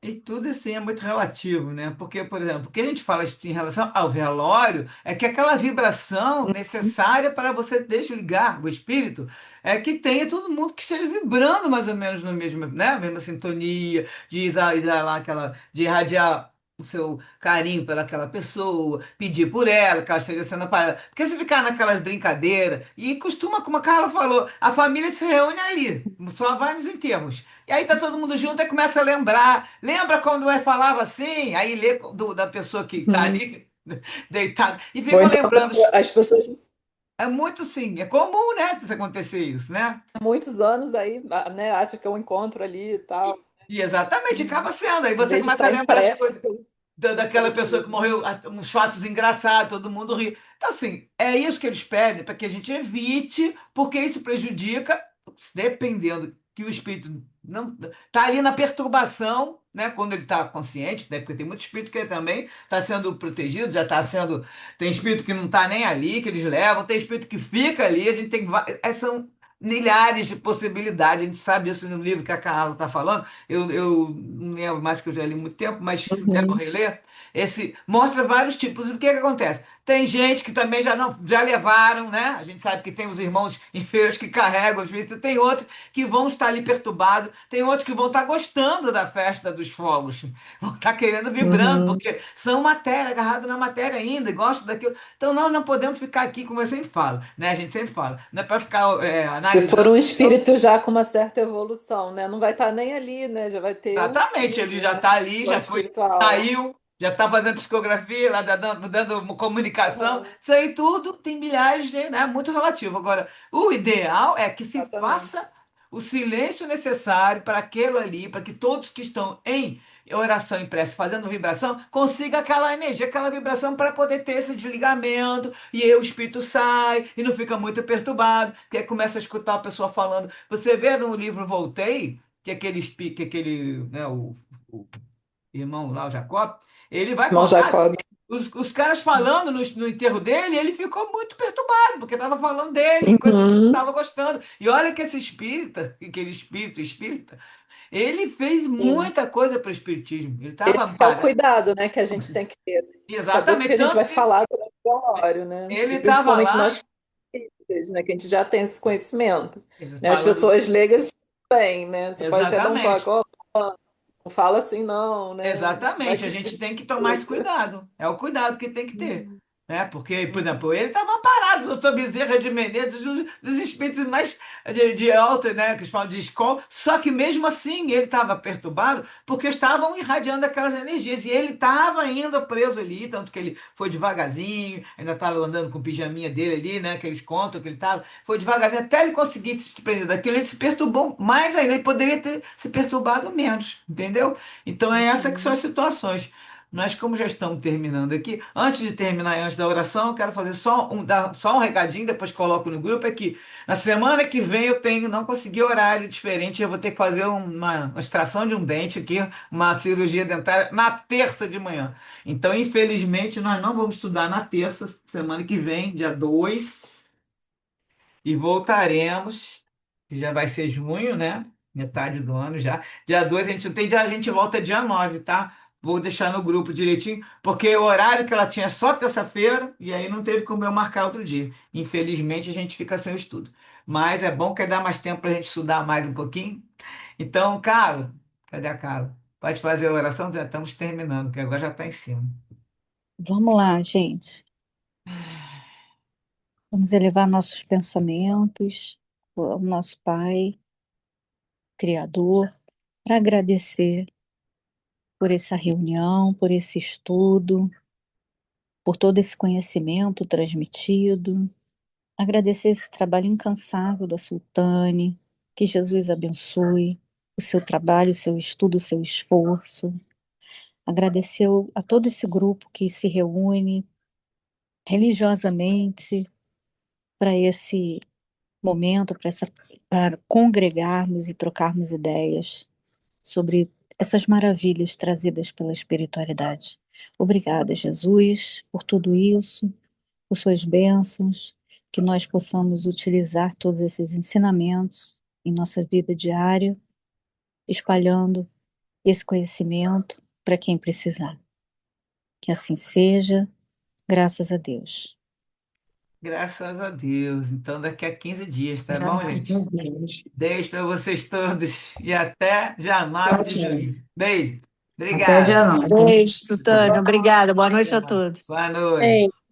E tudo assim é muito relativo, né? Porque, por exemplo, o que a gente fala assim, em relação ao velório é que aquela vibração necessária para você desligar o espírito é que tenha todo mundo que esteja vibrando mais ou menos no mesmo, né? Mesma sintonia, de exalar aquela, de irradiar o seu carinho pelaquela pessoa, pedir por ela, que ela esteja sendo apoiada. Porque se ficar naquelas brincadeiras, e costuma, como a Carla falou, a família se reúne ali, só vai nos enterros. E aí tá todo mundo junto e começa a lembrar. Lembra quando eu falava assim? Aí lê da pessoa que tá Uhum. ali deitada. E Ou ficam então lembrando. as pessoas É muito sim, é comum, né? Se acontecer isso, né? há muitos anos aí, né, acham que é um encontro ali e tal. E exatamente acaba sendo. Aí Em você vez de começa a estar em lembrar as prece coisas pelo daquela pessoa que falecido, né? morreu, uns fatos engraçados, todo mundo ri. Então, assim, é isso que eles pedem para que a gente evite, porque isso prejudica, dependendo que o espírito não está ali na perturbação, né? Quando ele está consciente, né? Porque tem muito espírito que ele também está sendo protegido, já está sendo. Tem espírito que não está nem ali, que eles levam, tem espírito que fica ali, a gente tem são milhares de possibilidades, a gente sabe isso no livro que a Carla está falando. Eu não lembro mais que eu já li há muito tempo, mas quero Uhum. reler. Esse mostra vários tipos. E o que que acontece? Tem gente que também já não já levaram, né? A gente sabe que tem os irmãos enfermeiros que carregam os vícios, tem outros que vão estar ali perturbados, tem outros que vão estar gostando da festa dos fogos, vão estar querendo vibrando, Uhum. porque são matéria, agarrado na matéria ainda, e gostam daquilo. Então nós não podemos ficar aqui, como eu sempre falo, né? A gente sempre fala, não é para ficar Se for analisando. um espírito já com uma certa evolução, né? Não vai estar nem ali, né? Já vai ter Exatamente, ido, ele já né? está ali, Plano já foi, espiritual. saiu, já está fazendo psicografia, lá dando comunicação. Uhum. Isso aí tudo tem milhares de, né? Muito relativo. Agora, o ideal é que se faça Exatamente. o silêncio necessário para aquilo ali, para que todos que estão em oração e prece, fazendo vibração, consiga aquela energia, aquela vibração para poder ter esse desligamento, e aí o espírito sai e não fica muito perturbado, porque aí começa a escutar a pessoa falando. Você vê no livro Voltei que aquele, né, o irmão lá, o Jacob, ele vai Irmão contar Jacob. os caras falando no enterro dele, ele ficou muito perturbado, porque estava falando dele, coisas que ele Uhum. estava gostando. E olha que esse espírita, aquele espírita, Ele fez Sim. muita coisa para o espiritismo. Ele estava Esse é o amparado. cuidado, né, que a gente tem que ter, de saber o que Exatamente, a gente vai tanto que falar durante o velório, né? ele E estava principalmente nós lá, espíritas, né, que a gente já tem esse conhecimento, né? As falando. pessoas leigas bem, né? Você pode até dar um toque, Exatamente. ó, não fala assim não, né? Vai Exatamente, a que o gente espírito tem que tomar esse escuta. cuidado. É o cuidado que tem que ter. Uhum. Né? Porque, por Uhum. exemplo, ele estava parado, o doutor Bezerra de Menezes, dos espíritos mais de alta, né? Que eles falam de escola, só que mesmo assim ele estava perturbado porque estavam irradiando aquelas energias e ele estava ainda preso ali, tanto que ele foi devagarzinho, ainda estava andando com o pijaminha dele ali, né? Que eles contam que ele estava, foi devagarzinho até ele conseguir se desprender daquilo, ele se perturbou mais ainda, ele poderia ter se perturbado menos, entendeu? Então, é essa que são as Uhum. situações. Nós, como já estamos terminando aqui, antes de terminar e antes da oração, eu quero fazer só um recadinho, depois coloco no grupo, é que na semana que vem eu tenho, não consegui horário diferente, eu vou ter que fazer uma extração de um dente aqui, uma cirurgia dentária na terça de manhã. Então, infelizmente, nós não vamos estudar na terça, semana que vem, dia 2 e voltaremos, que já vai ser junho, né? Metade do ano já. Dia 2 a gente não tem dia, a gente volta dia 9, tá? Vou deixar no grupo direitinho, porque o horário que ela tinha é só terça-feira, e aí não teve como eu marcar outro dia. Infelizmente, a gente fica sem o estudo. Mas é bom que dá mais tempo para a gente estudar mais um pouquinho. Então, Carlos, cadê a Carla? Pode fazer a oração? Já estamos terminando, que agora já está em cima. Vamos lá, gente. Vamos elevar nossos pensamentos ao nosso Pai, Criador, para agradecer por essa reunião, por esse estudo, por todo esse conhecimento transmitido. Agradecer esse trabalho incansável da Sultane, que Jesus abençoe o seu trabalho, o seu estudo, o seu esforço. Agradecer a todo esse grupo que se reúne religiosamente para esse momento, para congregarmos e trocarmos ideias sobre essas maravilhas trazidas pela espiritualidade. Obrigada, Jesus, por tudo isso, por suas bênçãos, que nós possamos utilizar todos esses ensinamentos em nossa vida diária, espalhando esse conhecimento para quem precisar. Que assim seja, graças a Deus. Graças a Deus. Então, daqui a 15 dias, tá bom, Graças a gente? Deus. Beijo para vocês todos e até dia 9 Tchau, de tchau. junho. Beijo. Até dia Obrigado. 9. Beijo, Sutânia. Obrigada. Boa noite a todos. Boa noite.